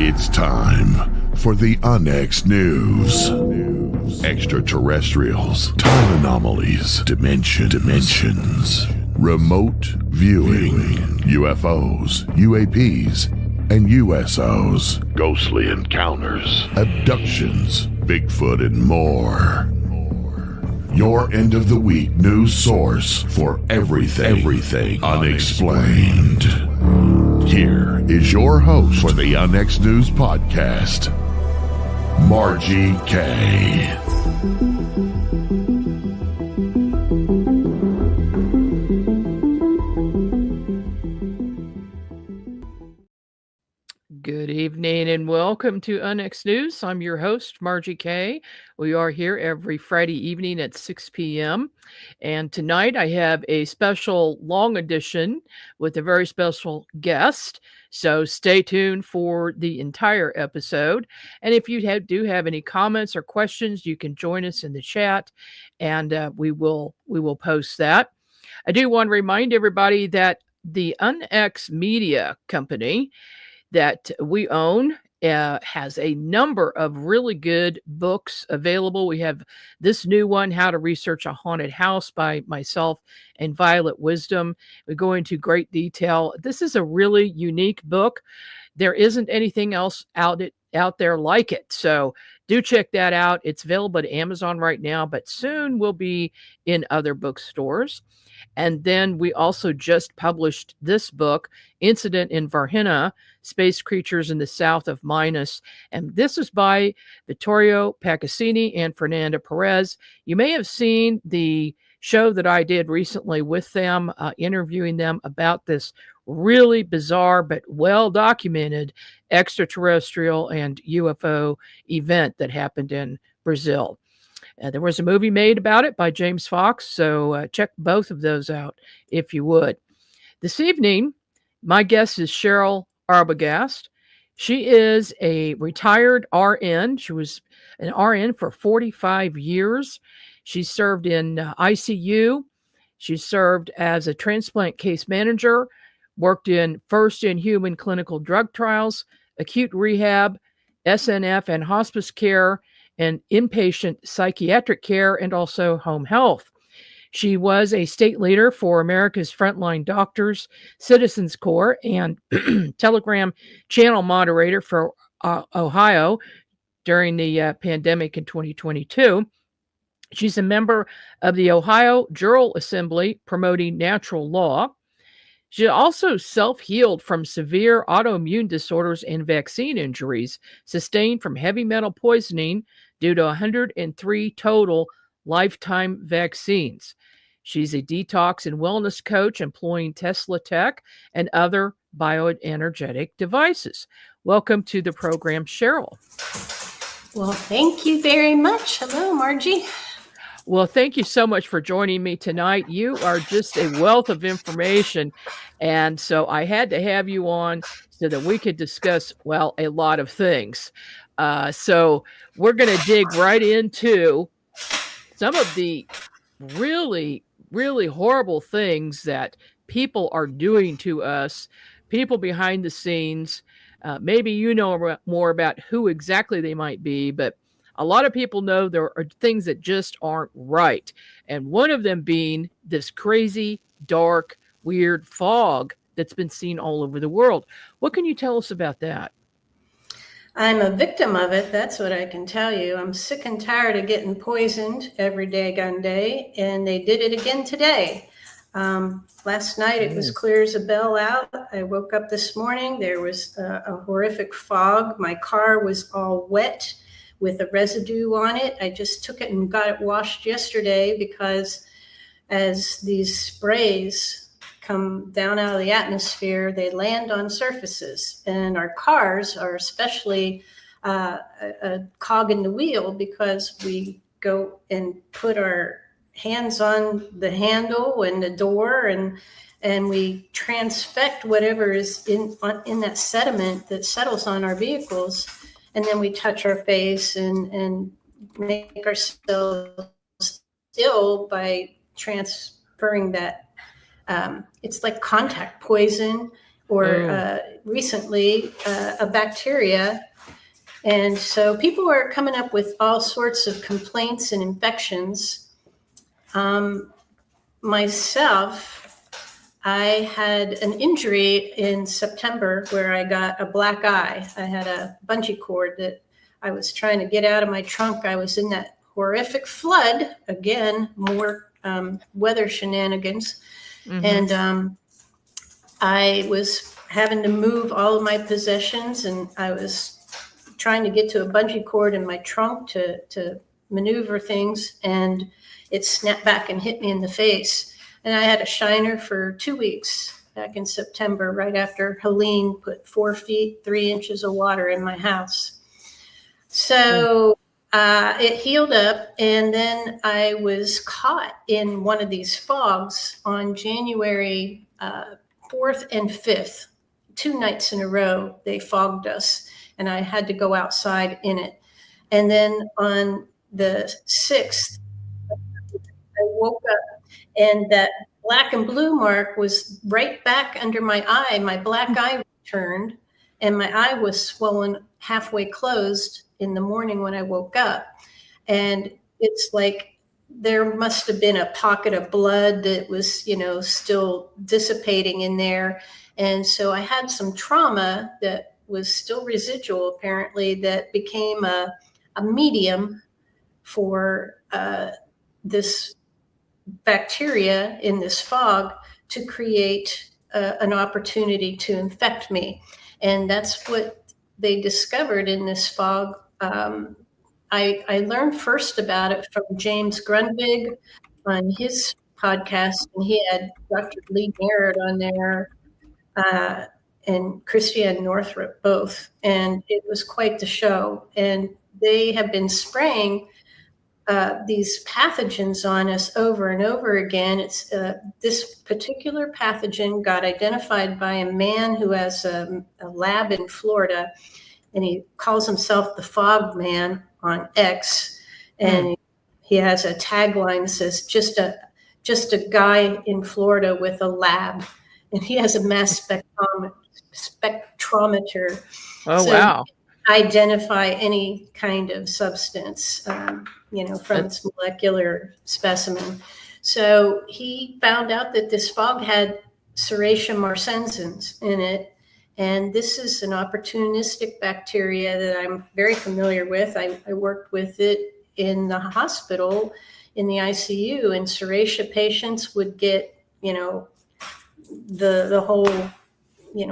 It's time for the Unnext News. Extraterrestrials, time anomalies, dimensions, remote viewing, UFOs, UAPs, and USOs, ghostly encounters, abductions, Bigfoot, and more. Your end of the week news source for everything unexplained. Here is your host for the Unnext News podcast, Margie Kay. Good evening and welcome to Unnext News. I'm your host, Margie Kay. We are here every Friday evening at 6 p.m. And tonight I have a special long edition with a very special guest. So stay tuned for the entire episode. And if you do have any comments or questions, you can join us in the chat and we will post that. I do want to remind everybody that the Unnext Media Company that we own has a number of really good books available. We have this new one, How to Research a Haunted House by myself and Violet Wisdom. We go into great detail. This is a really unique book. There isn't anything else out there like it. So do check that out. It's available at Amazon right now, but soon will be in other bookstores. And then we also just published this book, Incident in Varginha, Space Creatures in the South of Minas. And this is by Vittorio Paccassini and Fernanda Perez. You may have seen the show that I did recently with them, interviewing them about this really bizarre but well-documented extraterrestrial and UFO event that happened in Brazil. There was a movie made about it by James Fox, so check both of those out if you would. This evening, my guest is Sheryl Arbogast. She is a retired RN. She was an RN for 45 years. She served in ICU. She served as a transplant case manager, worked in first-in-human clinical drug trials, acute rehab, SNF and hospice care, and inpatient psychiatric care, and also home health. She was a state leader for America's Frontline Doctors, Citizens Corps, and Telegram channel moderator for Ohio during the pandemic in 2022. She's a member of the Ohio General Assembly promoting natural law. She also self-healed from severe autoimmune disorders and vaccine injuries sustained from heavy metal poisoning due to 103 total lifetime vaccines. She's a detox and wellness coach employing Tesla tech and other bioenergetic devices. Welcome to the program, Sheryl. Well, thank you very much. Hello, Margie. Well, thank you so much for joining me tonight. You are just a wealth of information. And so I had to have you on so that we could discuss, well, a lot of things. So we're going to dig right into some of the really, really horrible things that people are doing to us, people behind the scenes. Maybe you know more about who exactly they might be, but a lot of people know there are things that just aren't right. And one of them being this crazy, dark, weird fog that's been seen all over the world. What can you tell us about that? I'm a victim of it. That's what I can tell you. I'm sick and tired of getting poisoned every daggone day. And they did it again today. Last night it was clear as a bell out. I woke up this morning. There was a horrific fog. My car was all wet with a residue on it. I just took it and got it washed yesterday because as these sprays come down out of the atmosphere, they land on surfaces. And our cars are especially a cog in the wheel because we go and put our hands on the handle and the door and we transfect whatever is in that sediment that settles on our vehicles. And then we touch our face and make ourselves ill by transferring that. It's like contact poison recently a bacteria. And so people are coming up with all sorts of complaints and infections. Myself, I had an injury in September where I got a black eye. I had a bungee cord that I was trying to get out of my trunk. I was in that horrific flood. Again, more weather shenanigans. And I was having to move all of my possessions, and I was trying to get to a bungee cord in my trunk to maneuver things, and it snapped back and hit me in the face. And I had a shiner for 2 weeks back in September, right after Helene put 4 feet, 3 inches of water in my house. So it healed up, and then I was caught in one of these fogs on January 4th and 5th. 2 nights in a row, they fogged us, and I had to go outside in it. And then on the 6th, I woke up, and that black and blue mark was right back under my eye. My black eye returned, and my eye was swollen halfway closed in the morning when I woke up. And it's like there must have been a pocket of blood that was, still dissipating in there. And so I had some trauma that was still residual, apparently, that became a medium for this bacteria in this fog to create an opportunity to infect me. And that's what they discovered in this fog. I learned first about it from James Grundvig on his podcast, and he had Dr. Lee Merritt on there and Christiane Northrup both, and it was quite the show. And they have been spraying these pathogens on us over and over again. It's this particular pathogen got identified by a man who has a lab in Florida, and he calls himself the Fog Man on X, and he has a tagline that says just a guy in Florida with a lab, and he has a mass spectrometer. Oh, so wow. Identify any kind of substance, from its molecular specimen. So he found out that this fog had Serratia marsensins in it. And this is an opportunistic bacteria that I'm very familiar with. I worked with it in the hospital in the ICU, and Serratia patients would get, the whole,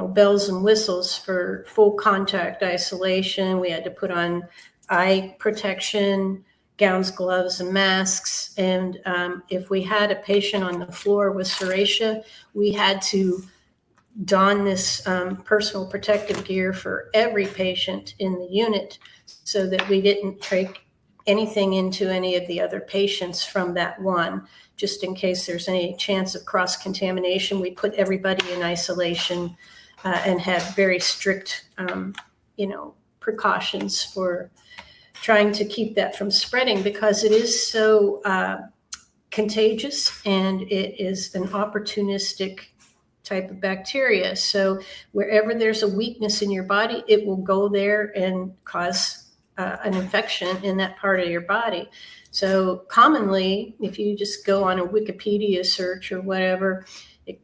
bells and whistles for full contact isolation. We had to put on eye protection, gowns, gloves, and masks. And if we had a patient on the floor with Serratia, we had to don this personal protective gear for every patient in the unit so that we didn't take anything into any of the other patients from that one, just in case there's any chance of cross-contamination. We put everybody in isolation and had very strict, precautions for trying to keep that from spreading, because it is so contagious, and it is an opportunistic type of bacteria. So wherever there's a weakness in your body, it will go there and cause an infection in that part of your body. So commonly, if you just go on a Wikipedia search or whatever,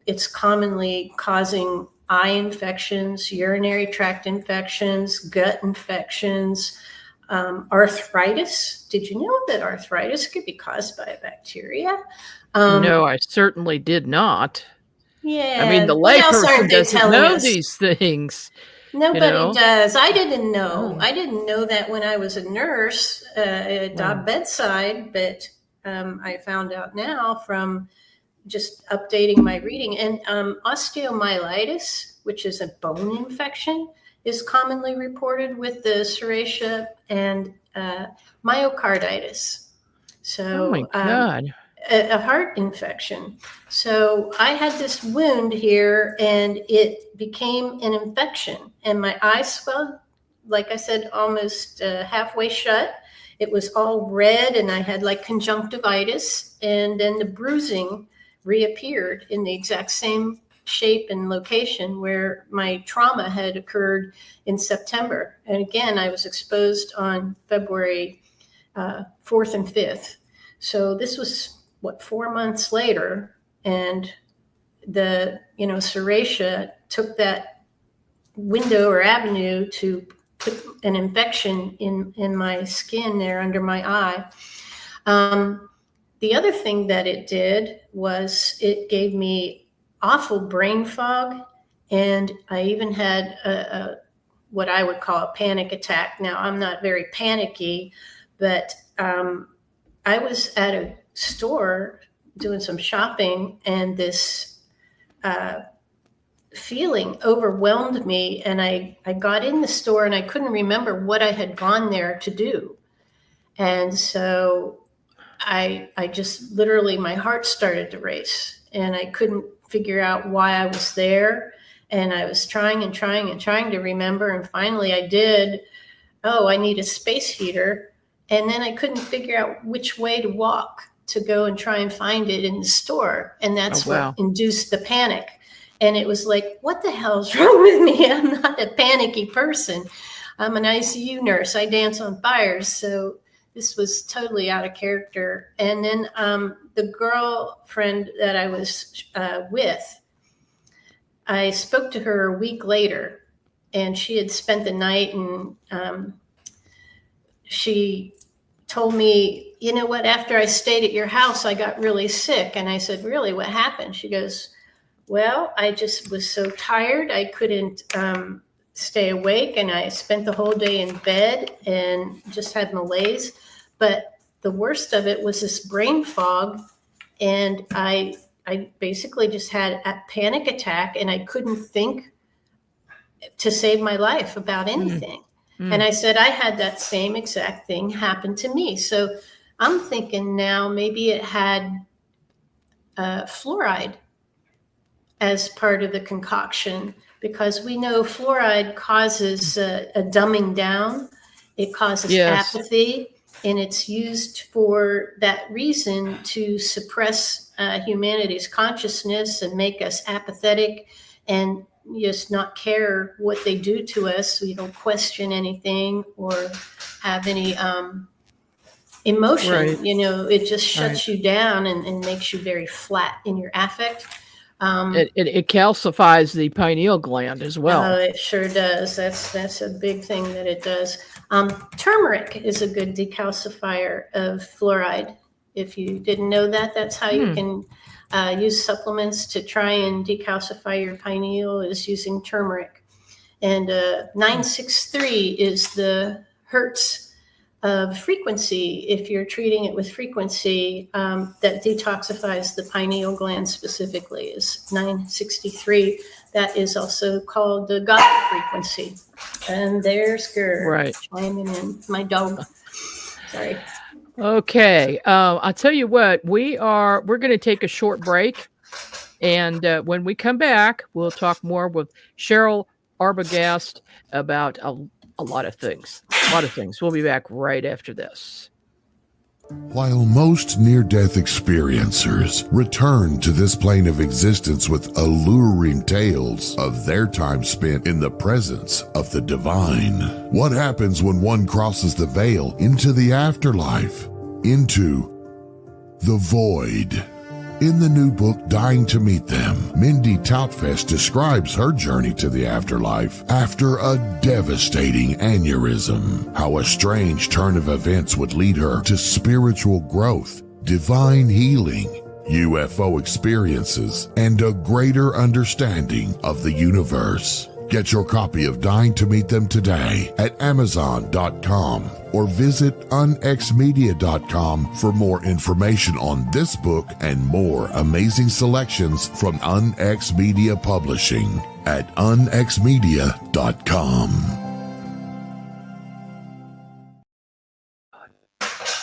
it's commonly causing eye infections, urinary tract infections, gut infections, arthritis. Did you know that arthritis could be caused by a bacteria? No, I certainly did not. Yeah. I mean, the what else layperson aren't they doesn't telling know us? these things. Nobody does. I didn't know. Oh. I didn't know that when I was a nurse at our bedside, but I found out now from just updating my reading. And osteomyelitis, which is a bone infection, is commonly reported with the Serratia, and myocarditis. So, Oh my God. A heart infection. So I had this wound here, and it became an infection, and my eye swelled, like I said, almost halfway shut. It was all red, and I had like conjunctivitis, and then the bruising reappeared in the exact same shape and location where my trauma had occurred in September. And again, I was exposed on February 4th and 5th. So this was, 4 months later. And Serratia took that window or avenue to put an infection in my skin there under my eye. The other thing that it did was it gave me awful brain fog, and I even had what I would call a panic attack. Now, I'm not very panicky, but I was at a store doing some shopping, and this feeling overwhelmed me, and I got in the store and I couldn't remember what I had gone there to do. And so I just literally, my heart started to race, and I couldn't figure out why I was there. And I was trying to remember. And finally I did. Oh, I need a space heater. And then I couldn't figure out which way to walk to go and try and find it in the store. And that's what induced the panic. And it was like, what the hell's wrong with me? I'm not a panicky person. I'm an ICU nurse. I dance on fires. So this was totally out of character. And then the girlfriend that I was with, I spoke to her a week later, and she had spent the night, and she told me, you know what, after I stayed at your house, I got really sick. And I said, really, what happened? She goes, well, I just was so tired. I couldn't stay awake, and I spent the whole day in bed and just had malaise. But the worst of it was this brain fog, and I basically just had a panic attack, and I couldn't think to save my life about anything. And I said, I had that same exact thing happen to me. So I'm thinking now maybe it had fluoride as part of the concoction, because we know fluoride causes a dumbing down. It causes apathy, and it's used for that reason to suppress humanity's consciousness and make us apathetic and just not care what they do to us. So you don't question anything or have any emotion. Right. It just shuts you down and makes you very flat in your affect. It calcifies the pineal gland as well. Oh, it sure does. That's a big thing that it does. Turmeric is a good decalcifier of fluoride. If you didn't know that, that's how you can use supplements to try and decalcify your pineal, is using turmeric. And 963 is the hertz of frequency. If you're treating it with frequency, that detoxifies the pineal gland specifically, is 963. That is also called the God frequency. And there's Gerd chiming in, my dog. Sorry. Okay. I'll tell you what, we're going to take a short break. And when we come back, we'll talk more with Sheryl Arbogast about a lot of things. We'll be back right after this. While most near-death experiencers return to this plane of existence with alluring tales of their time spent in the presence of the divine, what happens when one crosses the veil into the afterlife, into the void? In the new book, Dying to Meet Them, Mindy Toutfest describes her journey to the afterlife after a devastating aneurysm, how a strange turn of events would lead her to spiritual growth, divine healing, UFO experiences, and a greater understanding of the universe. Get your copy of Dying to Meet Them today at Amazon.com or visit unxmedia.com for more information on this book and more amazing selections from UnX Media Publishing at unxmedia.com.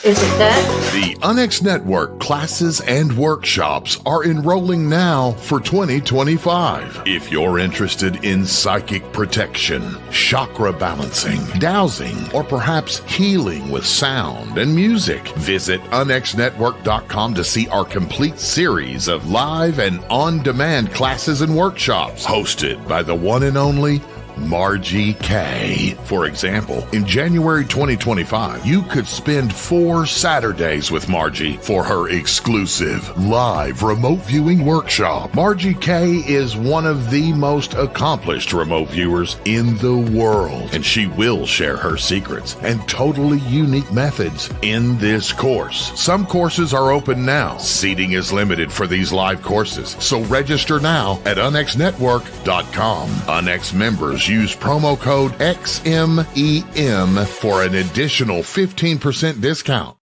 Is it that? The Onyx Network classes and workshops are enrolling now for 2025. If you're interested in psychic protection, chakra balancing, dowsing, or perhaps healing with sound and music, visit onyxnetwork.com to see our complete series of live and on-demand classes and workshops hosted by the one and only Margie Kay. For example, in January 2025, you could spend 4 Saturdays with Margie for her exclusive live remote viewing workshop. Margie Kay is one of the most accomplished remote viewers in the world, and she will share her secrets and totally unique methods in this course. Some courses are open now. Seating is limited for these live courses, so register now at unxnetwork.com. Unx members use promo code XMEM for an additional 15% discount.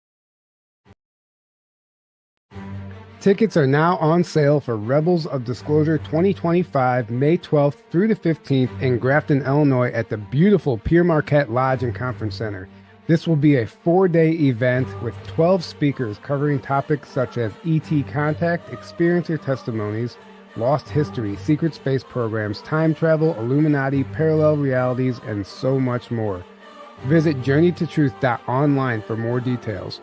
Tickets are now on sale for Rebels of Disclosure 2025, May 12th through the 15th in Grafton, Illinois at the beautiful Pierre Marquette Lodge and Conference Center. This will be a 4-day event with 12 speakers covering topics such as ET contact, experiencer testimonies, lost history, secret space programs, time travel, Illuminati, parallel realities, and so much more. Visit journeytotruth.online for more details.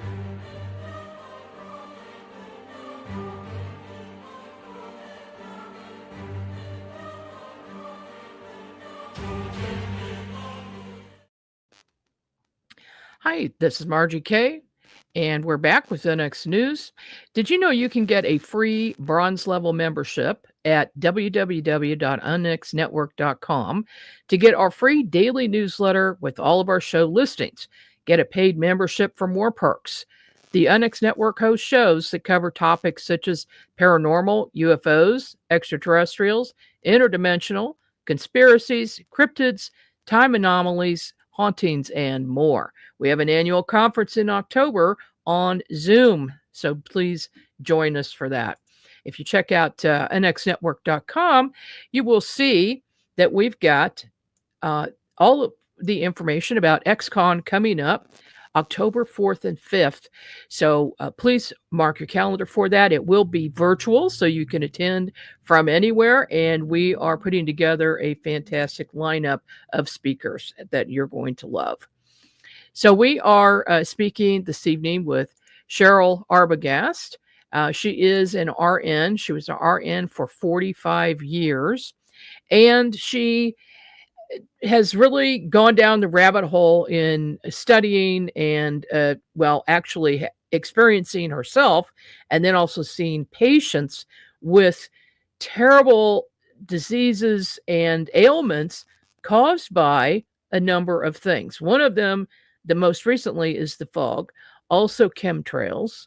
Hi, this is Margie Kay, and we're back with NX News. Did you know you can get a free bronze level membership at www.unxnetwork.com to get our free daily newsletter with all of our show listings? Get a paid membership for more perks. The Unix Network hosts shows that cover topics such as paranormal, UFOs, extraterrestrials, interdimensional, conspiracies, cryptids, time anomalies, hauntings, and more. We have an annual conference in October on Zoom, so please join us for that. If you check out nxnetwork.com, you will see that we've got all of the information about XCon coming up October 4th and 5th. So please mark your calendar for that. It will be virtual, so you can attend from anywhere. And we are putting together a fantastic lineup of speakers that you're going to love. So we are speaking this evening with Sheryl Arbogast. She is an RN. She was an RN for 45 years. And she has really gone down the rabbit hole in studying and, actually experiencing herself, and then also seeing patients with terrible diseases and ailments caused by a number of things. One of them, the most recently, is the fog, also chemtrails,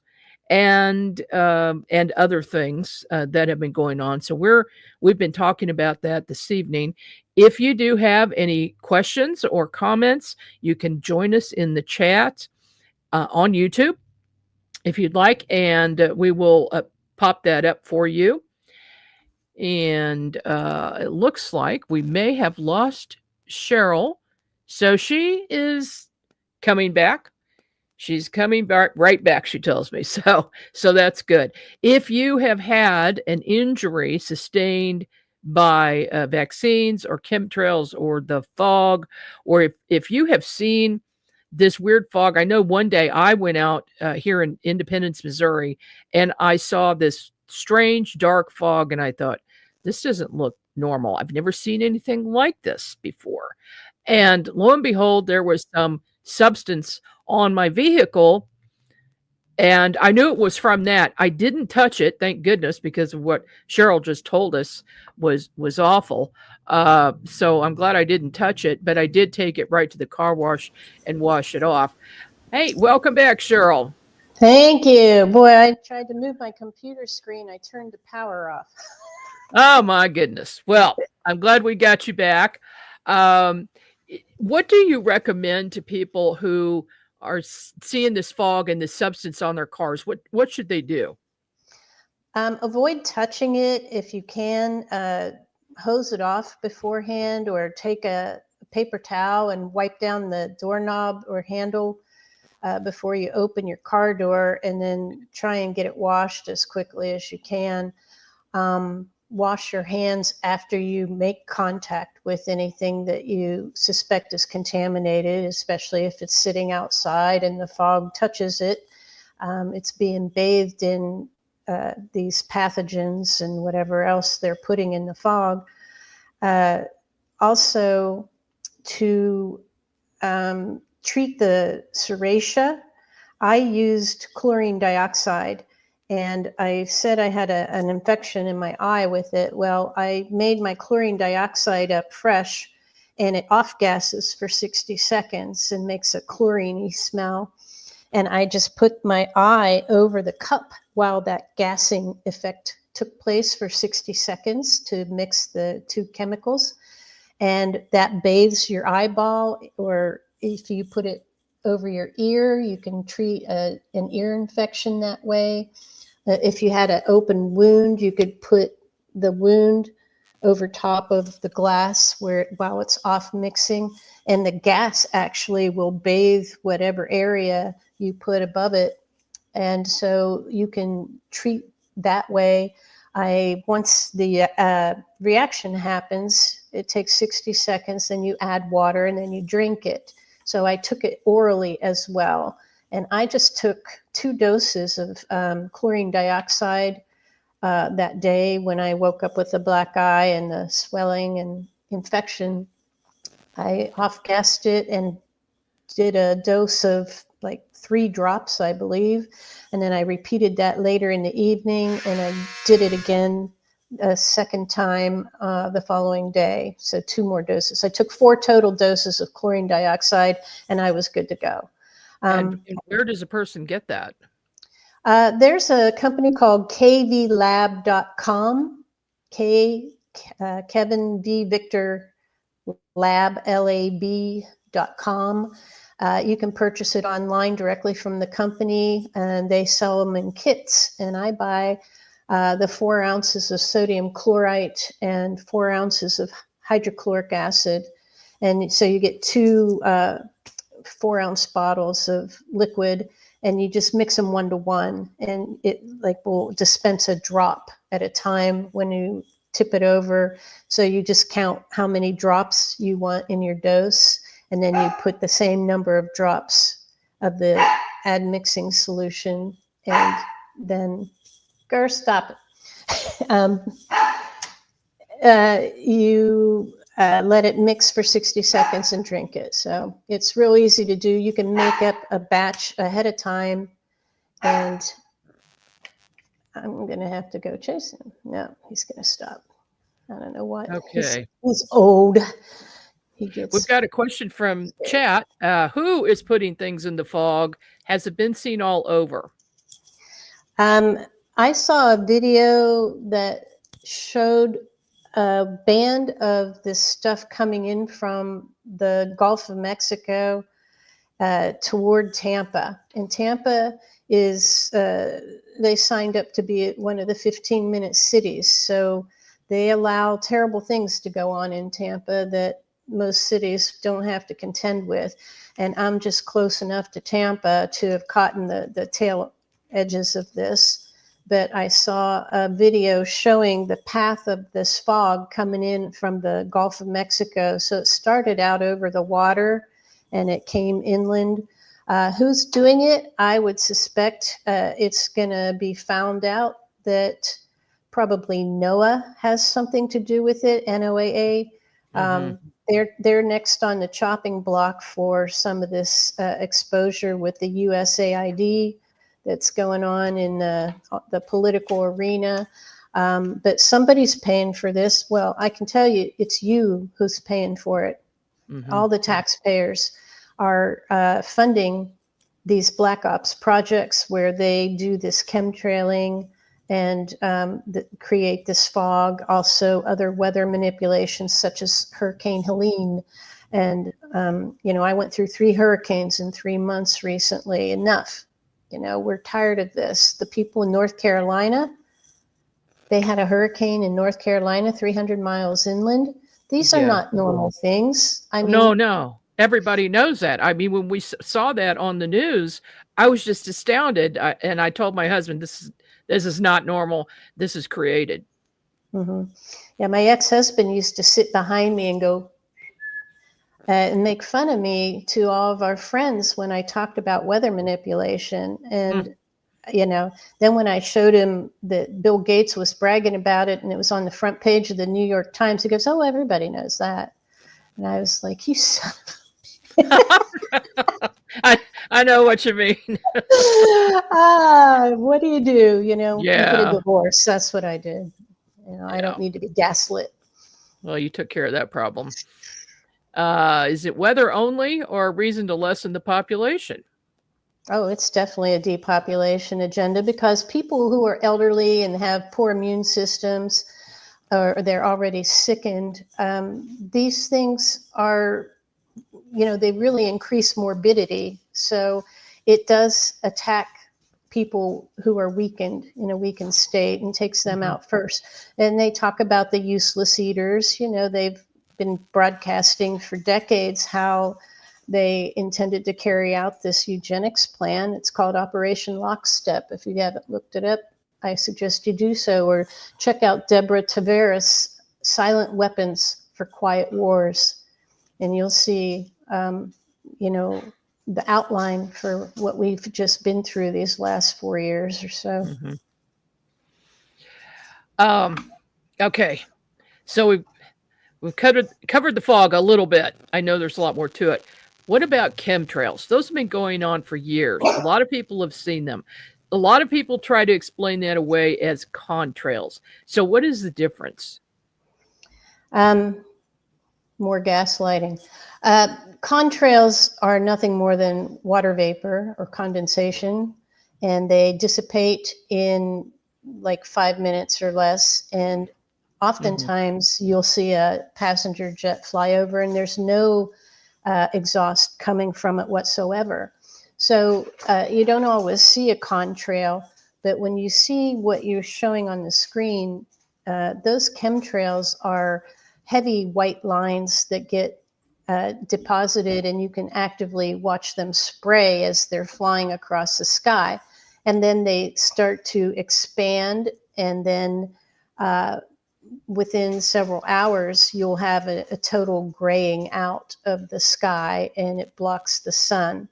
and other things that have been going on. So we've been talking about that this evening. If you do have any questions or comments, you can join us in the chat on YouTube if you'd like, and we will pop that up for you. And it looks like we may have lost Sheryl. So she is coming back. She's coming back, right back, she tells me. So that's good. If you have had an injury sustained by vaccines or chemtrails or the fog, or if you have seen this weird fog. I know one day I went out here in Independence, Missouri, and I saw this strange dark fog, and I thought, this doesn't look normal. I've never seen anything like this before. And lo and behold, there was some substance on my vehicle, and I knew it was from that. I didn't touch it, thank goodness, because of what Sheryl just told us was awful. So I'm glad I didn't touch it, but I did take it right to the car wash and wash it off. Hey, welcome back, Sheryl. Thank you. Boy, I tried to move my computer screen. I turned the power off. Oh, my goodness. Well, I'm glad we got you back. What do you recommend to people who are seeing this fog and this substance on their cars? What should they do? Avoid touching it if you can. Hose it off beforehand, or take a paper towel and wipe down the doorknob or handle. before you open your car door, and then try and get it washed as quickly as you can. Wash your hands after you make contact with anything that you suspect is contaminated, especially if it's sitting outside and the fog touches it. It's being bathed in these pathogens and whatever else they're putting in the fog. Also, to treat the serratia, I used chlorine dioxide, and I said I had an infection in my eye with it. Well, I made my chlorine dioxide up fresh, and it off gases for 60 seconds and makes a chlorine-y smell. And I just put my eye over the cup while that gassing effect took place for 60 seconds to mix the two chemicals. And that bathes your eyeball, or if you put it over your ear, you can treat an ear infection that way. If you had an open wound, you could put the wound over top of the glass while it's off mixing, and the gas actually will bathe whatever area you put above it. And so you can treat that way. Once the reaction happens, it takes 60 seconds, then you add water and then you drink it. So I took it orally as well. And I just took 2 doses of chlorine dioxide that day when I woke up with the black eye and the swelling and infection. I off-gassed it and did a dose of like 3 drops, I believe. And then I repeated that later in the evening, and I did it again a second time the following day. So 2 more doses. I took 4 total doses of chlorine dioxide, and I was good to go. And where does a person get that? There's a company called kvlab.com, Kevin V. Victor Lab, LAB.com. You can purchase it online directly from the company, and they sell them in kits. And I buy the 4 ounces of sodium chlorite and 4 ounces of hydrochloric acid. And so you get 2 4-ounce bottles of liquid, and you just mix them 1 to 1, and it will dispense a drop at a time when you tip it over. So you just count how many drops you want in your dose, and then you put the same number of drops of the add mixing solution, and then stop it. You let it mix for 60 seconds and drink it. So it's real easy to do. You can make up a batch ahead of time, and I'm going to have to go chase him. No, he's going to stop. I don't know what. Okay. He's old. We've got a question from chat. Who is putting things in the fog? Has it been seen all over? I saw a video that showed a band of this stuff coming in from the Gulf of Mexico toward Tampa. And Tampa is, they signed up to be one of the 15-minute cities. So they allow terrible things to go on in Tampa that most cities don't have to contend with. And I'm just close enough to Tampa to have caught in the tail edges of this. But I saw a video showing the path of this fog coming in from the Gulf of Mexico. So it started out over the water and it came inland. Who's doing it? I would suspect it's going to be found out that probably NOAA has something to do with it, NOAA. They're next on the chopping block for some of this exposure with the USAID that's going on in the political arena. But somebody's paying for this. Well, I can tell you, it's you who's paying for it. All the taxpayers are funding these black ops projects where they do this chemtrailing and create this fog, also other weather manipulations such as Hurricane Helene. And, I went through 3 hurricanes in 3 months recently. Enough. We're tired of this. The people in North Carolina, they had a hurricane in North Carolina, 300 miles inland. These are not normal things. I mean, No. everybody knows that. I mean, when we saw that on the news, I was just astounded. And I told my husband, this is not normal. This is created. Yeah, my ex-husband used to sit behind me and go and make fun of me to all of our friends when I talked about weather manipulation. And then when I showed him that Bill Gates was bragging about it and it was on the front page of the New York Times, he goes, "Oh, everybody knows that." And I was like, "You son of I know what you mean. what do? You get a divorce. That's what I did. I don't need to be gaslit." Well, you took care of that problem. Is it weather only or a reason to lessen the population? Oh, it's definitely a depopulation agenda, because people who are elderly and have poor immune systems, or they're already sickened, these things are, they really increase morbidity. So it does attack people who are weakened, in a weakened state, and takes them out first. And they talk about the useless eaters. They've been broadcasting for decades how they intended to carry out this eugenics plan. It's called Operation Lockstep. If you haven't looked it up, I suggest you do so, or check out Deborah Tavares' Silent Weapons for Quiet Wars, and you'll see, the outline for what we've just been through these last 4 years or so. Okay, so we've covered the fog a little bit. I know there's a lot more to it. What about chemtrails? Those have been going on for years. A lot of people have seen them. A lot of people try to explain that away as contrails. So what is the difference? More gaslighting. Contrails are nothing more than water vapor or condensation, and they dissipate in like 5 minutes or less. And oftentimes you'll see a passenger jet fly over and there's no exhaust coming from it whatsoever. So you don't always see a contrail, but when you see what you're showing on the screen, those chemtrails are heavy white lines that get deposited, and you can actively watch them spray as they're flying across the sky. And then they start to expand, and then within several hours, you'll have a total graying out of the sky, and it blocks the sun.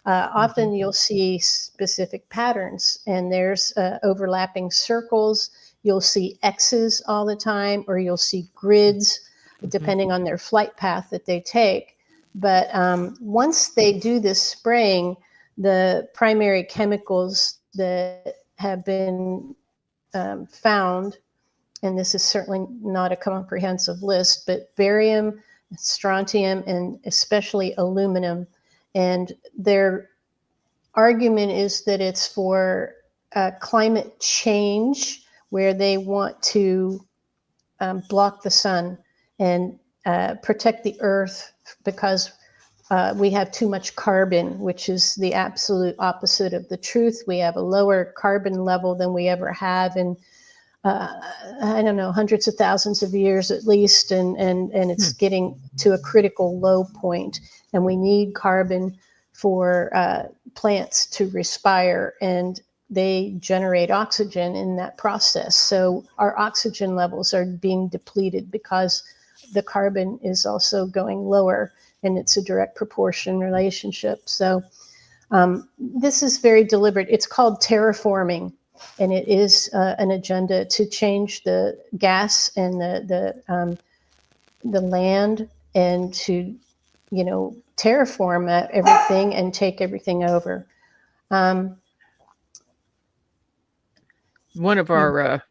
Often you'll see specific patterns, and there's overlapping circles. You'll see X's all the time, or you'll see grids, depending on their flight path that they take. But once they do this spraying, the primary chemicals that have been found, and this is certainly not a comprehensive list, but barium, strontium, and especially aluminum. And their argument is that it's for climate change, where they want to block the sun and protect the earth, because we have too much carbon, which is the absolute opposite of the truth. We have a lower carbon level than we ever have in, I don't know, hundreds of thousands of years at least, and it's getting to a critical low point. And we need carbon for plants to respire, and they generate oxygen in that process. So our oxygen levels are being depleted because the carbon is also going lower, and it's a direct proportion relationship. So this is very deliberate. It's called terraforming, and it is an agenda to change the gas and the land, and to, terraform everything and take everything over. One of our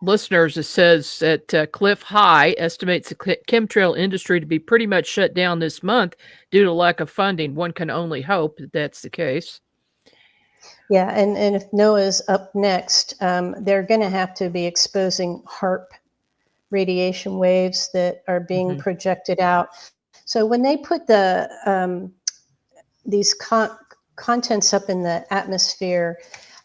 listeners says that Cliff High estimates the chemtrail industry to be pretty much shut down this month due to lack of funding. One can only hope that that's the case. Yeah, and if NOAA's up next, they're going to have to be exposing HARP radiation waves that are being projected out. So when they put these contents up in the atmosphere,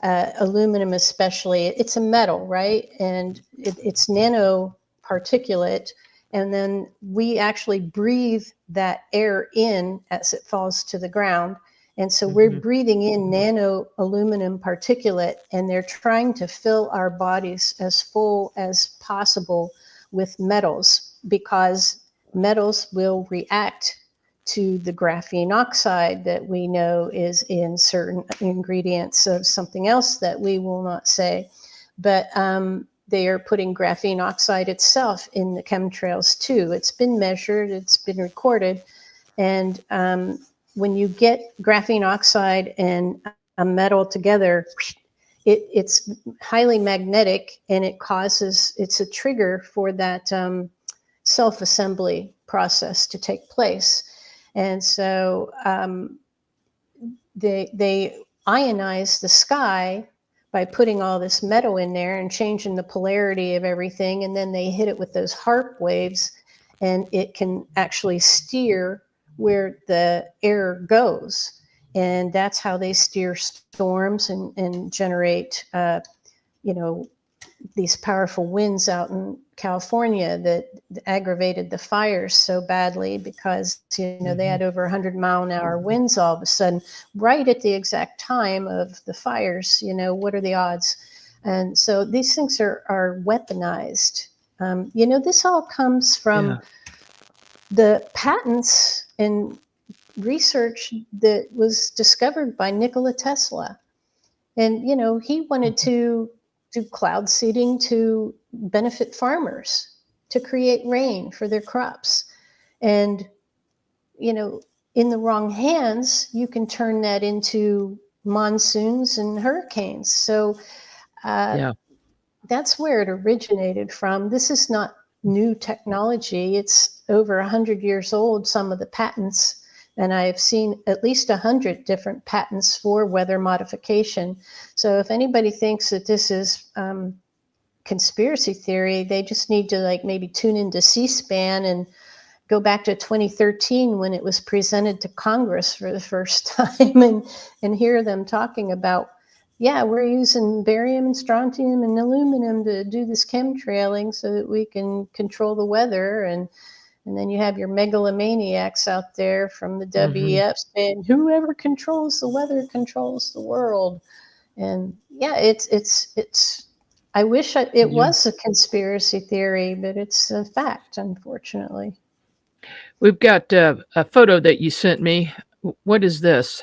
aluminum especially, it's a metal, right? And it's nanoparticulate, And then we actually breathe that air in as it falls to the ground. And so we're breathing in nano aluminum particulate, and they're trying to fill our bodies as full as possible with metals, because metals will react to the graphene oxide that we know is in certain ingredients of something else that we will not say. But they are putting graphene oxide itself in the chemtrails too. It's been measured, it's been recorded. And when you get graphene oxide and a metal together, it's highly magnetic, and it's a trigger for that self-assembly process to take place. And so they ionize the sky by putting all this metal in there and changing the polarity of everything. And then they hit it with those HARP waves, and it can actually steer where the air goes. And that's how they steer storms and generate, these powerful winds out in California that aggravated the fires so badly, because, they had over 100-mile-an-hour winds all of a sudden, right at the exact time of the fires. What are the odds? And so these things are weaponized. This all comes from the patents and research that was discovered by Nikola Tesla. And, he wanted to do cloud seeding to benefit farmers, to create rain for their crops. And, in the wrong hands, you can turn that into monsoons and hurricanes. So that's where it originated from. This is not new technology. It's over 100 years old, some of the patents. And I've seen at least 100 different patents for weather modification. So if anybody thinks that this is conspiracy theory, they just need to maybe tune into C-SPAN and go back to 2013 when it was presented to Congress for the first time and hear them talking about, we're using barium and strontium and aluminum to do this chemtrailing so that we can control the weather. And then you have your megalomaniacs out there from the WEF saying, whoever controls the weather controls the world. And it's I wish it was a conspiracy theory, but it's a fact, unfortunately. We've got a photo that you sent me. What is this?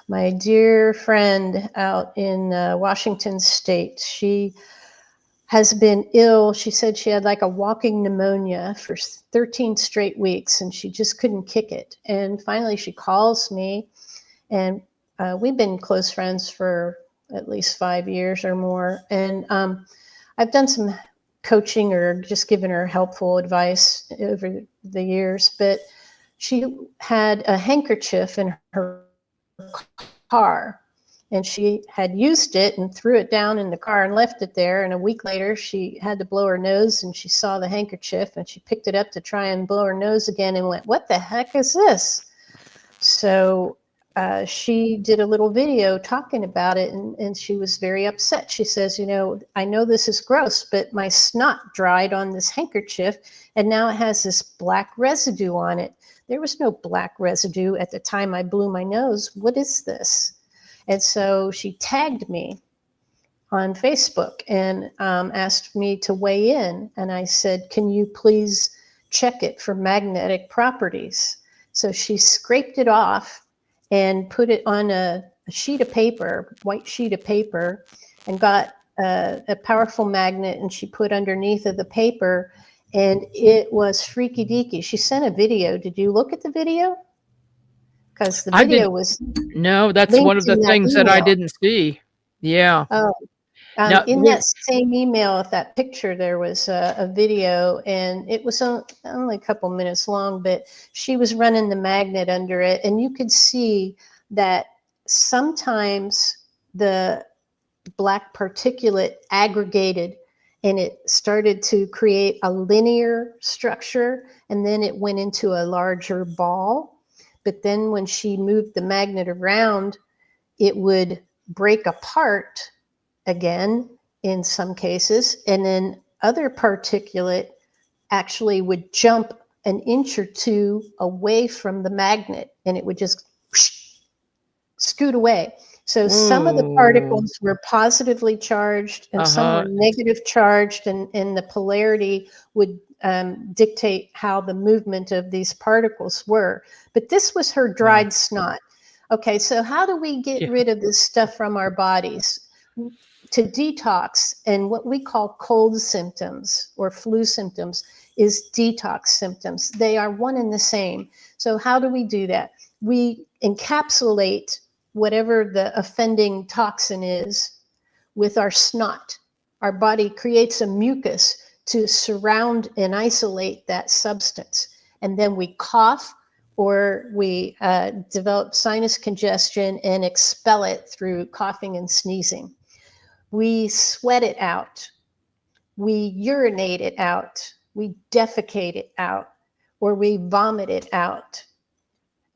My dear friend out in Washington State, she has been ill. She said she had a walking pneumonia for 13 straight weeks, and she just couldn't kick it. And finally she calls me, and we've been close friends for at least 5 years or more. And I've done some coaching or just given her helpful advice over the years, but she had a handkerchief in her car, and she had used it and threw it down in the car and left it there. And a week later, she had to blow her nose, and she saw the handkerchief, and she picked it up to try and blow her nose again and went, "What the heck is this?" So she did a little video talking about it, and she was very upset. She says, I know this is gross, but my snot dried on this handkerchief, and now it has this black residue on it. There was no black residue at the time I blew my nose. What is this? And so she tagged me on Facebook and asked me to weigh in. And I said, can you please check it for magnetic properties? So she scraped it off and put it on a sheet of paper, white sheet of paper, and got a powerful magnet, and she put underneath of the paper, and it was freaky deaky. She sent a video. Did you look at the video? Because the video was... No, that's one of the things that I didn't see. Yeah. Oh, in that same email, with that picture, there was a video, and it was only a couple minutes long, but she was running the magnet under it, and you could see that sometimes the black particulate aggregated, and it started to create a linear structure, and then it went into a larger ball. But then when she moved the magnet around, it would break apart again in some cases, and then other particulate actually would jump an inch or two away from the magnet, and it would just scoot away. So some of the Ooh. particles were positively charged and some were Uh-huh. negative charged, and the polarity would dictate how the movement of these particles were. But this was her dried snot. Okay, so how do we get Yeah. rid of this stuff from our bodies? To detox, and what we call cold symptoms or flu symptoms is detox symptoms. They are one and the same. So how do we do that? We encapsulate whatever the offending toxin is with our snot. Our body creates a mucus to surround and isolate that substance. And then we cough, or we develop sinus congestion and expel it through coughing and sneezing. We sweat it out. We urinate it out. We defecate it out, or we vomit it out.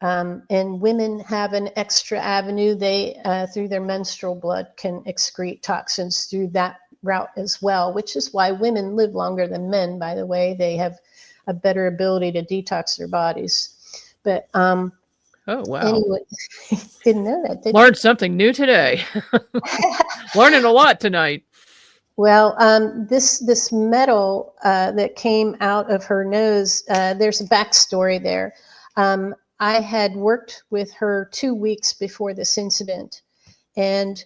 And women have an extra avenue. They, through their menstrual blood, can excrete toxins through that route as well, which is why women live longer than men, by the way. They have a better ability to detox their bodies. But Oh, wow. anyway, didn't know that, did Learned something new today. Learning a lot tonight. Well, this metal that came out of her nose, there's a backstory there. I had worked with her 2 weeks before this incident, and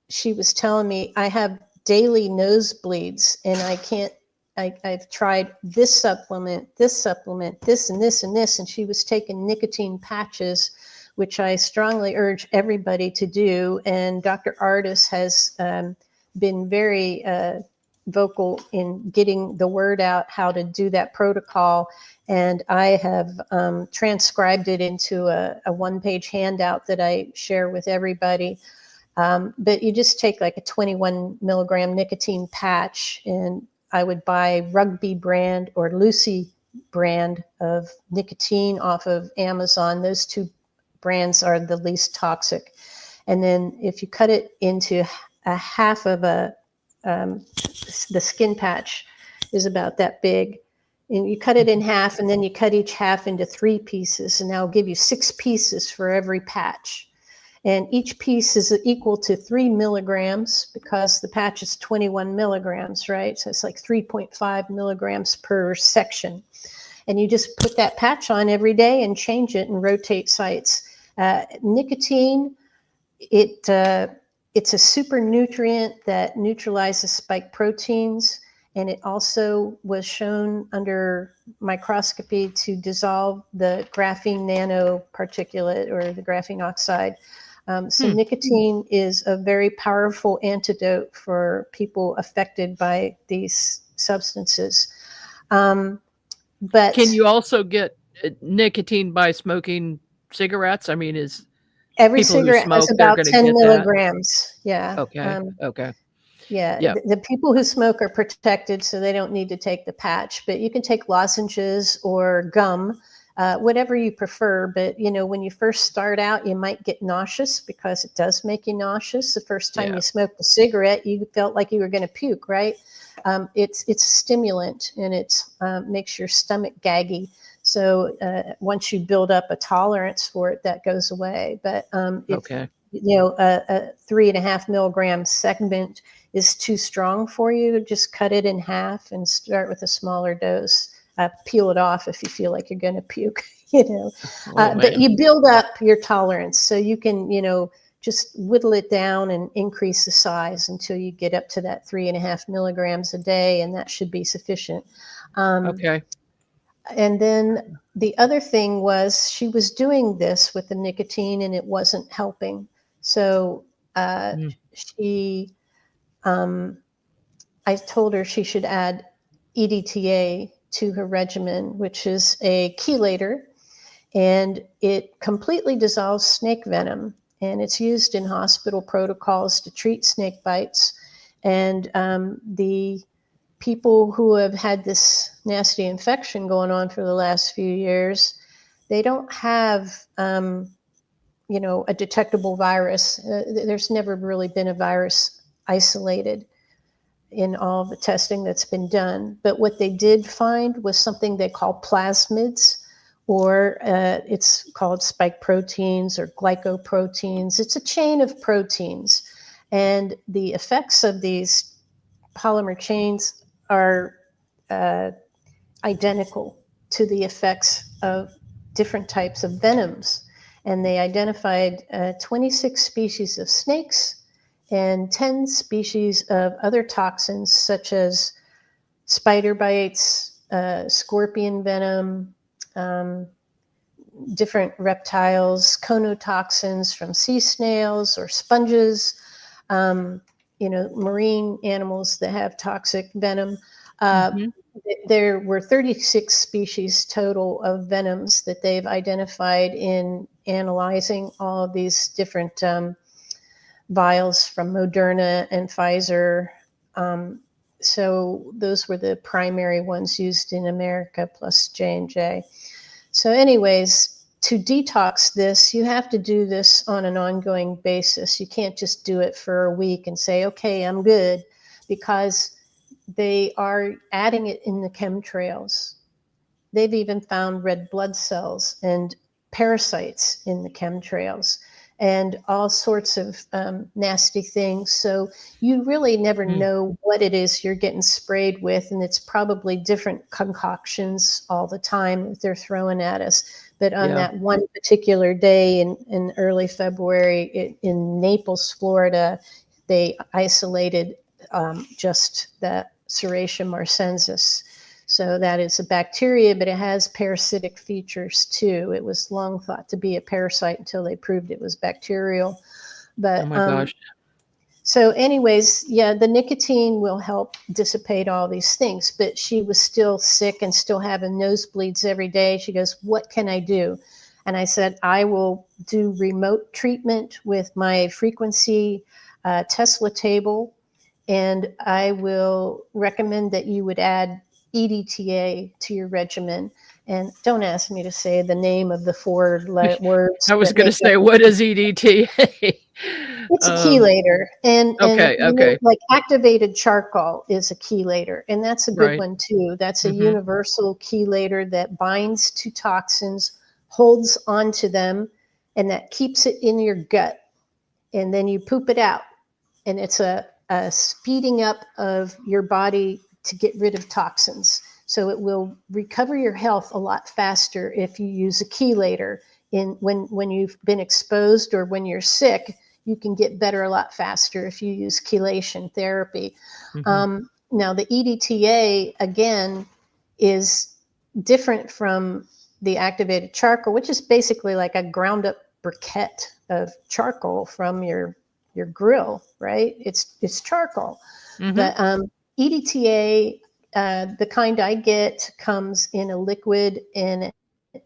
she was telling me, I have daily nosebleeds, and I can't. I've tried this supplement, this and this and this, and she was taking nicotine patches, which I strongly urge everybody to do. And Dr. Artis has been very vocal in getting the word out how to do that protocol. And I have transcribed it into a one-page handout that I share with everybody. But you just take like a 21 milligram nicotine patch, and I would buy Rugby brand or Lucy brand of nicotine off of Amazon. Those two brands are the least toxic. And then if you cut it into a half of the skin patch is about that big, and you cut it in half, and then you cut each half into 3 pieces, and that'll give you 6 pieces for every patch. And each piece is equal to 3 milligrams, because the patch is 21 milligrams, right? So it's like 3.5 milligrams per section. And you just put that patch on every day and change it and rotate sites. Nicotine, it's a super nutrient that neutralizes spike proteins, and it also was shown under microscopy to dissolve the graphene nanoparticulate or the graphene oxide. So nicotine is a very powerful antidote for people affected by these substances. But can you also get nicotine by smoking cigarettes? I mean, is every people who cigarette smoke, has they're about gonna 10 get that? milligrams. Yeah. Okay. Okay. Yeah, Yep. the people who smoke are protected, so they don't need to take the patch, but you can take lozenges or gum, whatever you prefer. But, you know, when you first start out, you might get nauseous, because it does make you nauseous. The first time you smoked a cigarette, you felt like you were going to puke, right? It's a stimulant, and it's makes your stomach gaggy. So once you build up a tolerance for it, that goes away. But if you know a 3.5 milligram segment is too strong for you, just cut it in half and start with a smaller dose. Peel it off if you feel like you're going to puke, you know. But you build up your tolerance, so you can, you know, just whittle it down and increase the size until you get up to that 3.5 milligrams a day, and that should be sufficient. Okay. And then the other thing was, she was doing this with the nicotine and it wasn't helping. So she, I told her she should add EDTA to her regimen, which is a chelator, and it completely dissolves snake venom. And it's used in hospital protocols to treat snake bites. And the people who have had this nasty infection going on for the last few years, they don't have, you know, a detectable virus. There's never really been a virus isolated. in all the testing that's been done. But what they did find was something they call plasmids, or it's called spike proteins or glycoproteins. It's a chain of proteins. And the effects of these polymer chains are identical to the effects of different types of venoms. And they identified 26 species of snakes and 10 species of other toxins, such as spider bites, scorpion venom, different reptiles, conotoxins from sea snails or sponges, marine animals that have toxic venom. There were 36 species total of venoms that they've identified in analyzing all of these different vials from Moderna and Pfizer. So those were the primary ones used in America, plus J&J. So anyways, to detox this, you have to do this on an ongoing basis. You can't just do it for a week and say, okay, I'm good, because they are adding it in the chemtrails. They've even found red blood cells and parasites in the chemtrails and all sorts of nasty things. So you really never know what it is you're getting sprayed with, and it's probably different concoctions all the time that they're throwing at us. But on that one particular day in early February in Naples, Florida, they isolated just that Serratia marcescens. So that is a bacteria, but it has parasitic features too. It was long thought to be a parasite until they proved it was bacterial. But oh my gosh. So anyways, the nicotine will help dissipate all these things, but she was still sick and still having nosebleeds every day. She goes, what can I do? And I said, I will do remote treatment with my frequency Tessla table, and I will recommend that you would add EDTA to your regimen. And don't ask me to say the name of the four words. I was going to say, what is EDTA? It's a chelator. And okay. Like activated charcoal is a chelator. And that's a good one too. That's a universal chelator that binds to toxins, holds onto them, and that keeps it in your gut. And then you poop it out. And it's a speeding up of your body to get rid of toxins. So it will recover your health a lot faster if you use a chelator. When you've been exposed or when you're sick, you can get better a lot faster if you use chelation therapy. Now the EDTA, again, is different from the activated charcoal, which is basically like a ground up briquette of charcoal from your grill, right? It's charcoal. But EDTA, the kind I get, comes in a liquid and it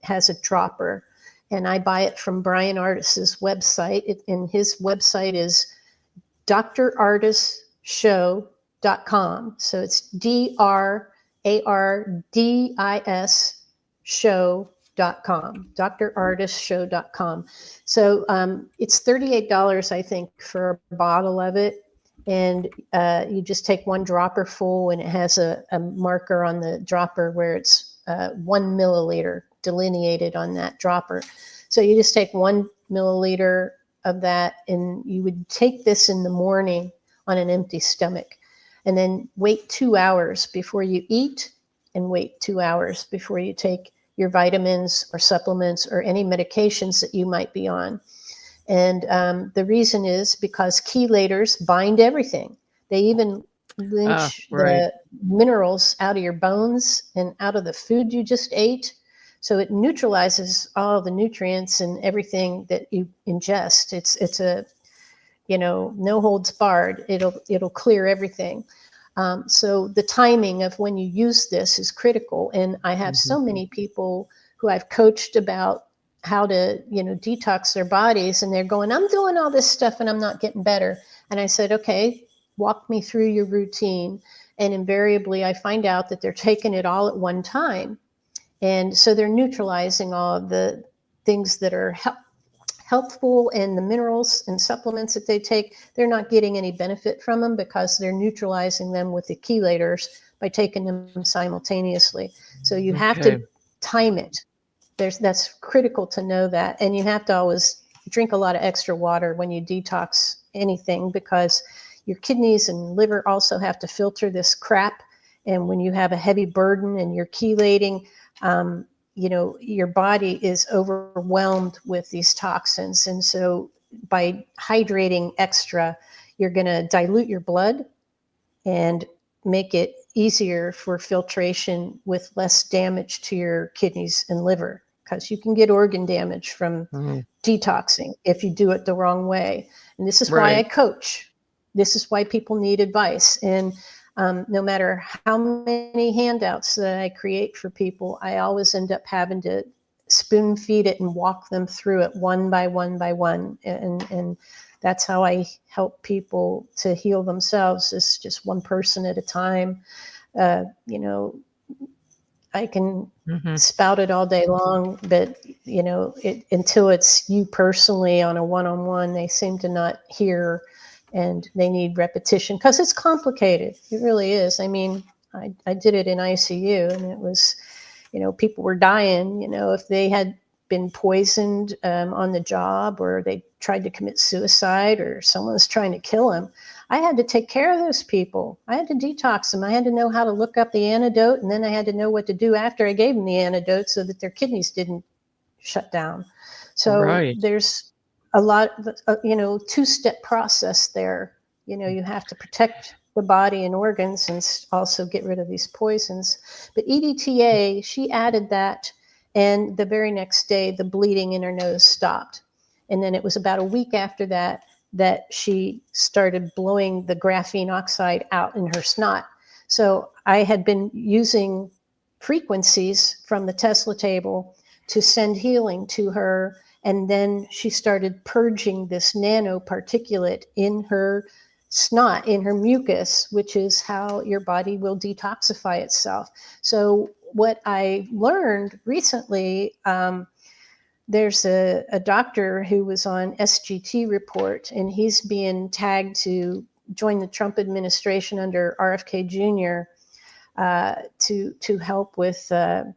has a dropper. And I buy it from Brian Ardis's website. And his website is drardisshow.com. So it's DRARDIS show.com, drardisshow.com. So it's $38, I think, for a bottle of it. And you just take one dropper full, and it has a marker on the dropper where it's 1 milliliter delineated on that dropper. So you just take 1 milliliter of that, and you would take this in the morning on an empty stomach, and then wait 2 hours before you eat, and wait 2 hours before you take your vitamins or supplements or any medications that you might be on. And the reason is because chelators bind everything. They even lynch the minerals out of your bones and out of the food you just ate. So it neutralizes all the nutrients and everything that you ingest. It's a, no holds barred. It'll clear everything. So the timing of when you use this is critical. And I have so many people who I've coached about how to, detox their bodies, and they're going, I'm doing all this stuff and I'm not getting better. And I said, okay, walk me through your routine. And invariably I find out that they're taking it all at one time. And so they're neutralizing all of the things that are healthful, and the minerals and supplements that they take, they're not getting any benefit from them because they're neutralizing them with the chelators by taking them simultaneously. So you have to time it. That's critical to know that. And you have to always drink a lot of extra water when you detox anything, because your kidneys and liver also have to filter this crap. And when you have a heavy burden and you're chelating, your body is overwhelmed with these toxins. And so by hydrating extra, you're going to dilute your blood and make it easier for filtration with less damage to your kidneys and liver, because you can get organ damage from detoxing if you do it the wrong way. And this is why I coach. This is why people need advice. And no matter how many handouts that I create for people, I always end up having to spoon feed it and walk them through it one by one by one. And that's how I help people to heal themselves, is just one person at a time. I can spout it all day long, but until it's you personally on a one-on-one, they seem to not hear, and they need repetition because it's complicated. It really is. I mean, I did it in ICU, and it was, people were dying, if they had been poisoned on the job, or they tried to commit suicide, or someone was trying to kill them. I had to take care of those people. I had to detox them. I had to know how to look up the antidote, and then I had to know what to do after I gave them the antidote so that their kidneys didn't shut down. So there's a lot, two-step process there. You have to protect the body and organs and also get rid of these poisons. But EDTA, she added that, and the very next day, the bleeding in her nose stopped. And then it was about a week after that she started blowing the graphene oxide out in her snot. So I had been using frequencies from the Tessla table to send healing to her. And then she started purging this nanoparticulate in her snot, in her mucus, which is how your body will detoxify itself. So what I learned recently, there's a doctor who was on SGT report, and he's being tagged to join the Trump administration under RFK Jr. To help with the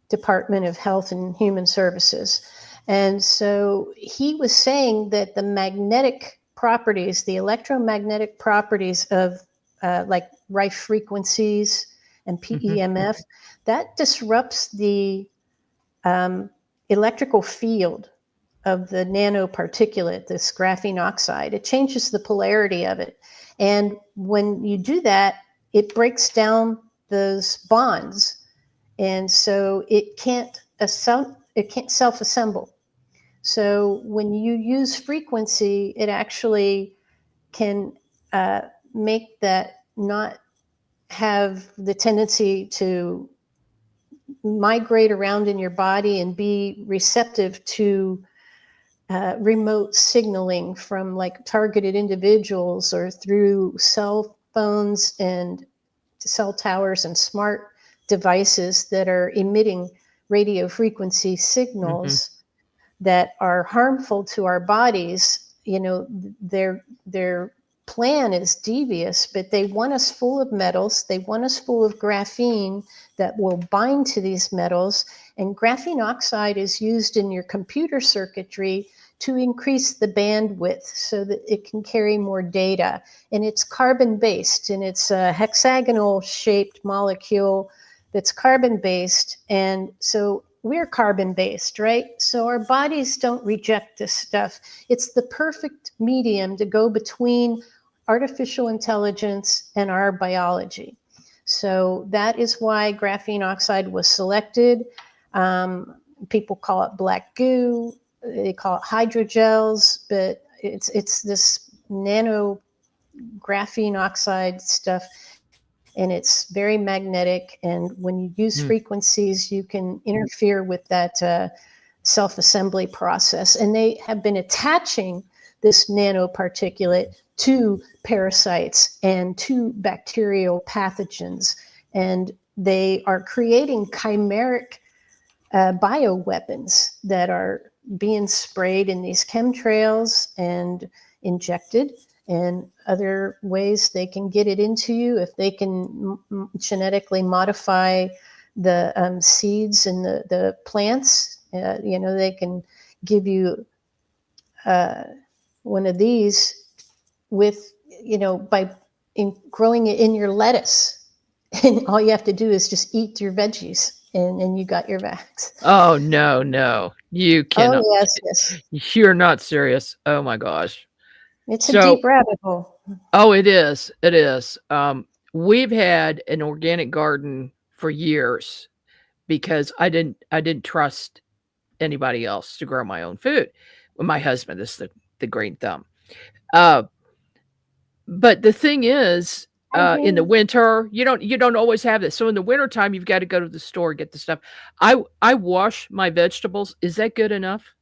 Department of Health and Human Services. And so he was saying that the magnetic properties, the electromagnetic properties of like Rife frequencies and PEMF, that disrupts the electrical field of the nanoparticulate, this graphene oxide. It changes the polarity of it. And when you do that, it breaks down those bonds. And so it can't self-assemble. So when you use frequency, it actually can make that not have the tendency to migrate around in your body and be receptive to remote signaling from like targeted individuals, or through cell phones and cell towers and smart devices that are emitting radio frequency signals that are harmful to our bodies. Their plan is devious, but they want us full of metals. They want us full of graphene that will bind to these metals. And graphene oxide is used in your computer circuitry to increase the bandwidth so that it can carry more data. And it's carbon-based, and it's a hexagonal-shaped molecule that's carbon-based. And so we're carbon-based, right? So our bodies don't reject this stuff. It's the perfect medium to go between artificial intelligence and our biology. So that is why graphene oxide was selected. People call it black goo. They call it hydrogels, but it's this nano graphene oxide stuff, and it's very magnetic. And when you use frequencies, you can interfere with that self-assembly process. And they have been attaching this nanoparticulate to parasites and to bacterial pathogens. And they are creating chimeric bioweapons that are being sprayed in these chemtrails and injected, and other ways they can get it into you. If they can genetically modify the seeds and the plants, they can give you one of these with, by growing it in your lettuce. And all you have to do is just eat your veggies, and you got your vax. Oh, no. You cannot. Oh, yes. You're not serious. Oh, my gosh. It's a deep rabbit hole. Oh, it is. It is. We've had an organic garden for years because I didn't trust anybody else to grow my own food. Well, my husband is the green thumb. But the thing is, in the winter, you don't always have this. So in the wintertime, you've got to go to the store, get the stuff. I wash my vegetables. Is that good enough?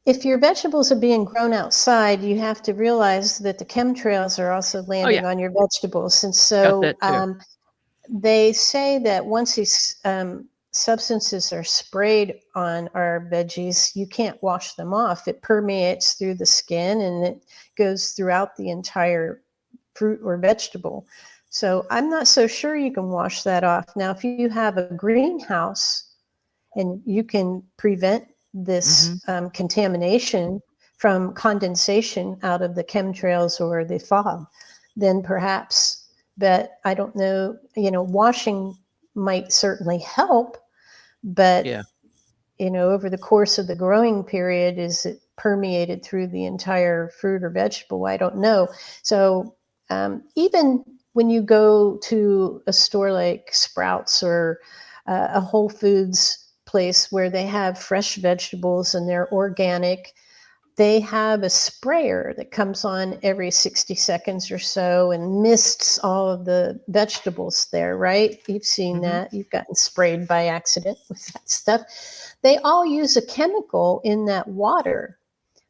If your vegetables are being grown outside, you have to realize that the chemtrails are also landing on your vegetables. And so they say that once these substances are sprayed on our veggies, you can't wash them off. It permeates through the skin and it goes throughout the entire fruit or vegetable. So I'm not so sure you can wash that off. Now, if you have a greenhouse and you can prevent this contamination from condensation out of the chemtrails or the fog, then perhaps. But I don't know, washing might certainly help, but over the course of the growing period, is it permeated through the entire fruit or vegetable? I don't know. So even when you go to a store like Sprouts or a Whole Foods place where they have fresh vegetables and they're organic, they have a sprayer that comes on every 60 seconds or so and mists all of the vegetables there, right? You've seen that. You've gotten sprayed by accident with that stuff. They all use a chemical in that water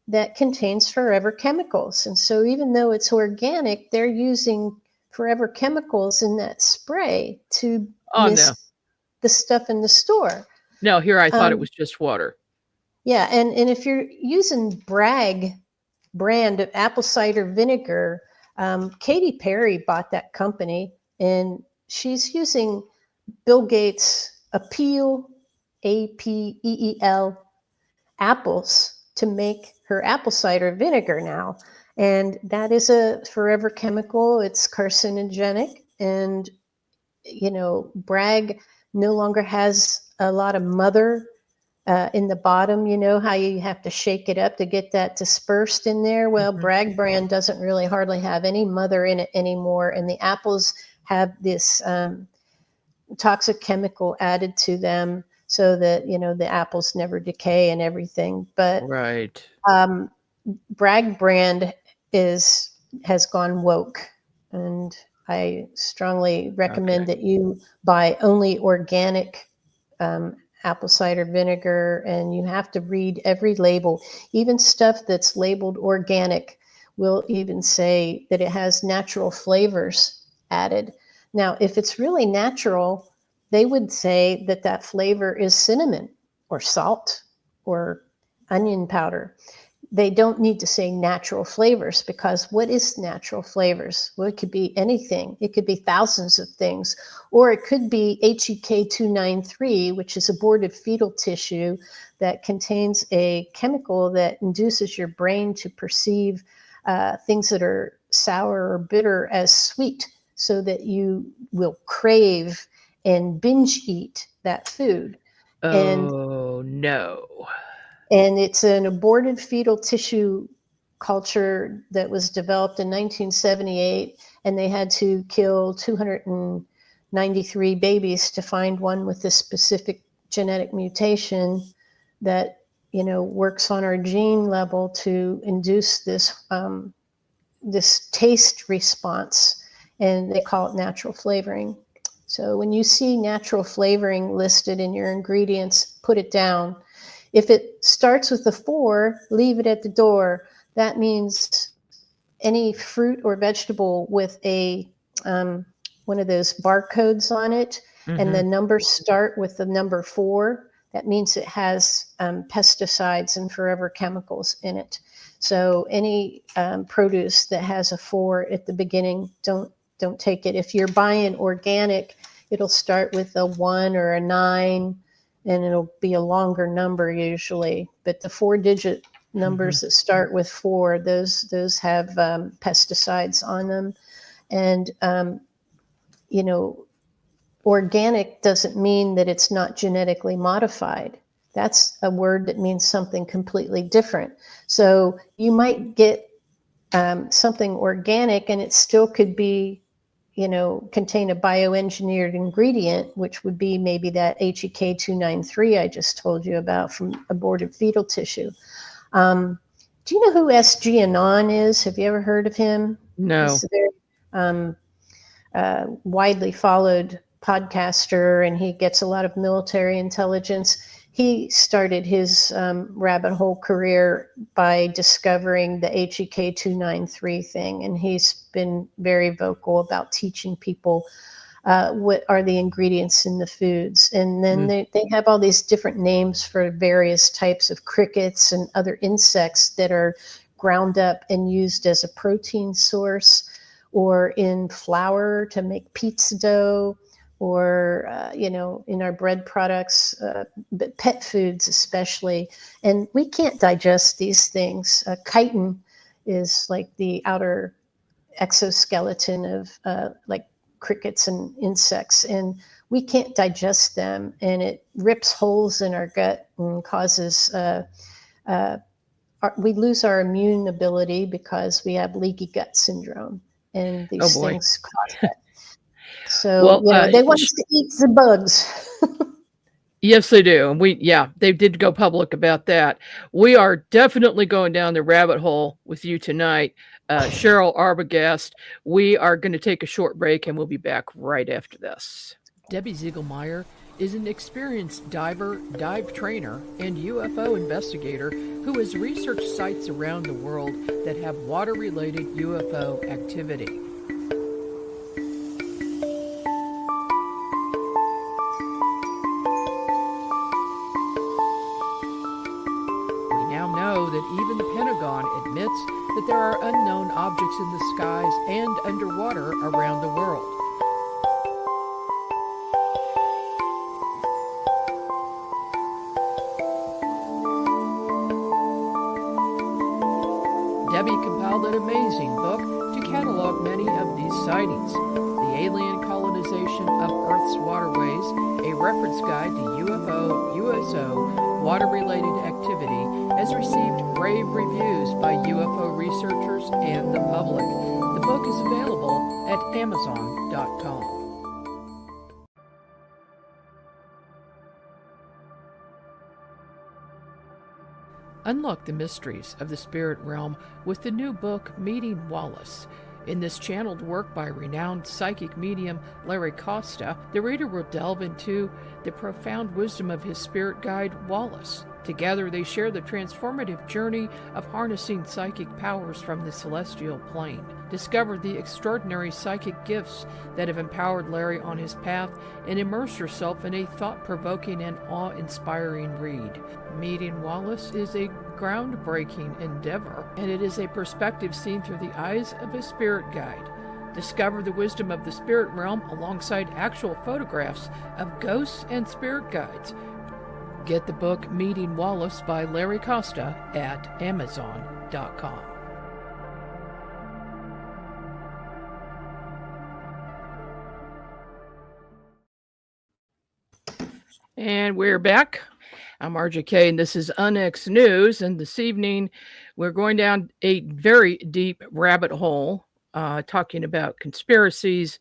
that contains forever chemicals. And so even though it's organic, they're using forever chemicals in that spray to mist the stuff in the store. No, here I thought it was just water. Yeah, and if you're using Bragg brand of apple cider vinegar, Katy Perry bought that company, and she's using Bill Gates' Apeel, APEEL, apples to make her apple cider vinegar now. And that is a forever chemical. It's carcinogenic. And, Bragg no longer has a lot of mother in the bottom, how you have to shake it up to get that dispersed in there. Well, Bragg brand doesn't really hardly have any mother in it anymore. And the apples have this toxic chemical added to them so that, the apples never decay and everything. But Bragg brand has gone woke. And I strongly recommend that you buy only organic apple cider vinegar, and you have to read every label. Even stuff that's labeled organic will even say that it has natural flavors added. Now, if it's really natural, they would say that that flavor is cinnamon or salt or onion powder. They don't need to say natural flavors, because what is natural flavors? Well, it could be anything. It could be thousands of things, or it could be HEK293, which is aborted fetal tissue that contains a chemical that induces your brain to perceive things that are sour or bitter as sweet, so that you will crave and binge eat that food. And it's an aborted fetal tissue culture that was developed in 1978, and they had to kill 293 babies to find one with this specific genetic mutation that, works on our gene level to induce this this taste response, and they call it natural flavoring. So when you see natural flavoring listed in your ingredients, put it down. If it starts with a 4, leave it at the door. That means any fruit or vegetable with a one of those barcodes on it and the numbers start with the number 4, that means it has pesticides and forever chemicals in it. So any produce that has a 4 at the beginning, don't take it. If you're buying organic, it'll start with a 1 or a 9, and it'll be a longer number usually. But the 4-digit numbers that start with 4, those have pesticides on them. And organic doesn't mean that it's not genetically modified. That's a word that means something completely different. So you might get something organic and it still could be, contain a bioengineered ingredient, which would be maybe that HEK 293 I just told you about from aborted fetal tissue. Do you know who S.G. Anon is? Have you ever heard of him? No. He's a very widely followed podcaster, and he gets a lot of military intelligence. He started his rabbit hole career by discovering the HEK 293 thing, and he's been very vocal about teaching people what are the ingredients in the foods. And then they have all these different names for various types of crickets and other insects that are ground up and used as a protein source, or in flour to make pizza dough, or, in our bread products, but pet foods especially. And we can't digest these things. Chitin is like the outer exoskeleton of like crickets and insects, and we can't digest them. And it rips holes in our gut and causes, we lose our immune ability because we have leaky gut syndrome. And these things cause that. So, they want us to eat the bugs. Yes, they do. And they did go public about that. We are definitely going down the rabbit hole with you tonight. Sheryl Arbogast. We are going to take a short break and we'll be back right after this. Debbie Ziegelmeyer is an experienced diver, dive trainer, and UFO investigator who has researched sites around the world that have water-related UFO activity. That even the Pentagon admits that there are unknown objects in the skies and underwater around the world. Debbie compiled an amazing book to catalog many of these sightings. The Alien Colonization of Earth's Waterways, a reference guide to UFO, USO, water-related activity, has received rave reviews by UFO researchers and the public. The book is available at Amazon.com. Unlock the mysteries of the spirit realm with the new book, Meeting Wallace. In this channeled work by renowned psychic medium Larry Costa, the reader will delve into the profound wisdom of his spirit guide, Wallace. Together, they share the transformative journey of harnessing psychic powers from the celestial plane. Discover the extraordinary psychic gifts that have empowered Larry on his path, and immerse yourself in a thought-provoking and awe-inspiring read. Meeting Wallace is a groundbreaking endeavor, and it is a perspective seen through the eyes of a spirit guide. Discover the wisdom of the spirit realm alongside actual photographs of ghosts and spirit guides. Get the book Meeting Wallace by Larry Costa at Amazon.com. And we're back. I'm Margie Kay, and this is UNX News. And this evening, we're going down a very deep rabbit hole, talking about conspiracies,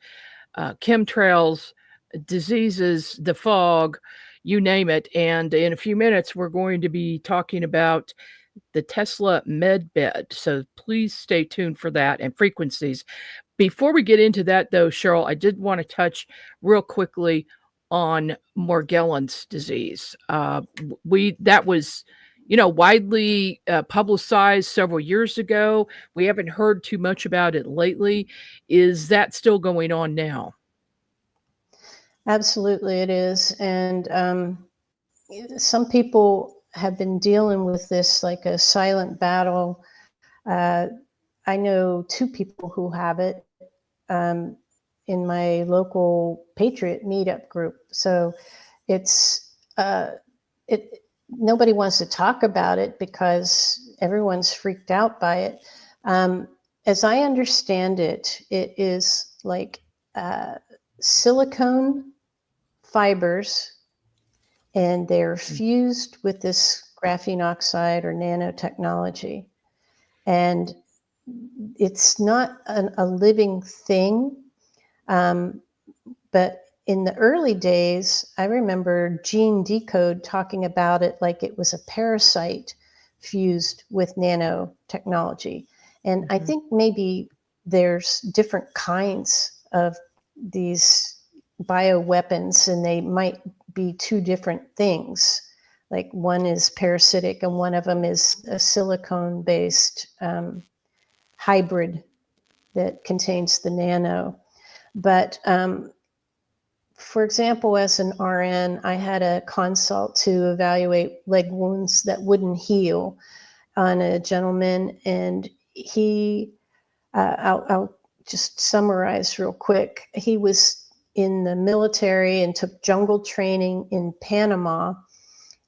chemtrails, diseases, the fog, you name it. And in a few minutes, we're going to be talking about the Tessla Med Bed. So please stay tuned for that, and frequencies. Before we get into that, though, Sheryl, I did want to touch real quickly on Morgellons disease. That was, widely publicized several years ago. We haven't heard too much about it lately. Is that still going on now? Absolutely, it is. And some people have been dealing with this like a silent battle. Uh, I know two people who have it um, in my local Patriot meetup group. So it's it. Nobody wants to talk about it because everyone's freaked out by it. As I understand it, it is like uh, silicone fibers, and they're fused with this graphene oxide or nanotechnology. And it's not a living thing. Um, but in the early days, I remember Gene Decode talking about it like it was a parasite fused with nanotechnology. And I think maybe there's different kinds of these bioweapons, and they might be two different things. Like one is parasitic, and one of them is a silicone based hybrid that contains the nano. But for example, as an RN, I had a consult to evaluate leg wounds that wouldn't heal on a gentleman, and I'll just summarize real quick. He was in the military and took jungle training in Panama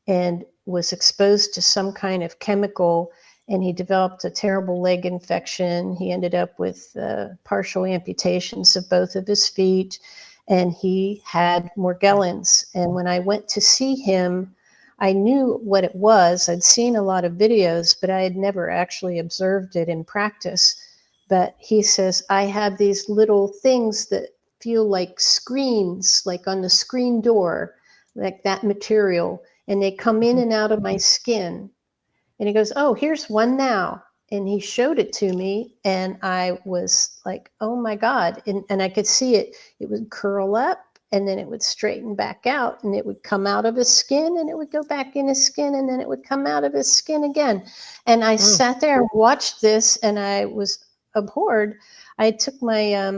and was exposed to some kind of chemical, and he developed a terrible leg infection. He ended up with partial amputations of both of his feet, and he had Morgellons. And when I went to see him, I knew what it was. I'd seen a lot of videos, but I had never actually observed it in practice. But he says, I have these little things that feel like screens, like on the screen door, like that material, and they come in and out of my skin. And he goes, oh, here's one now. And he showed it to me, and I was like, oh my God. And I could see it. It would curl up, and then it would straighten back out, and it would come out of his skin, and it would go back in his skin, and then it would come out of his skin again. And I sat there and watched this, and I was abhorred. I took my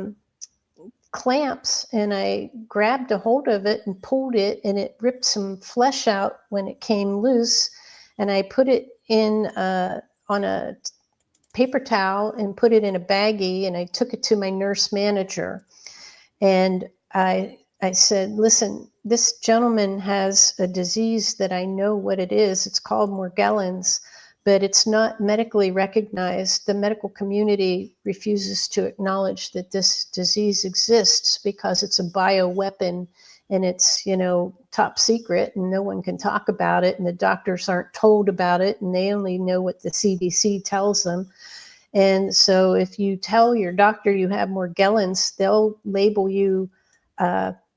clamps and I grabbed a hold of it and pulled it, and it ripped some flesh out when it came loose. And I put it in on a paper towel and put it in a baggie, and I took it to my nurse manager. And I said, listen, this gentleman has a disease that I know what it is. It's called Morgellons, but it's not medically recognized. The medical community refuses to acknowledge that this disease exists because it's a bioweapon, and it's, top secret, and no one can talk about it, and the doctors aren't told about it, and they only know what the CDC tells them. And so if you tell your doctor you have Morgellons, they'll label you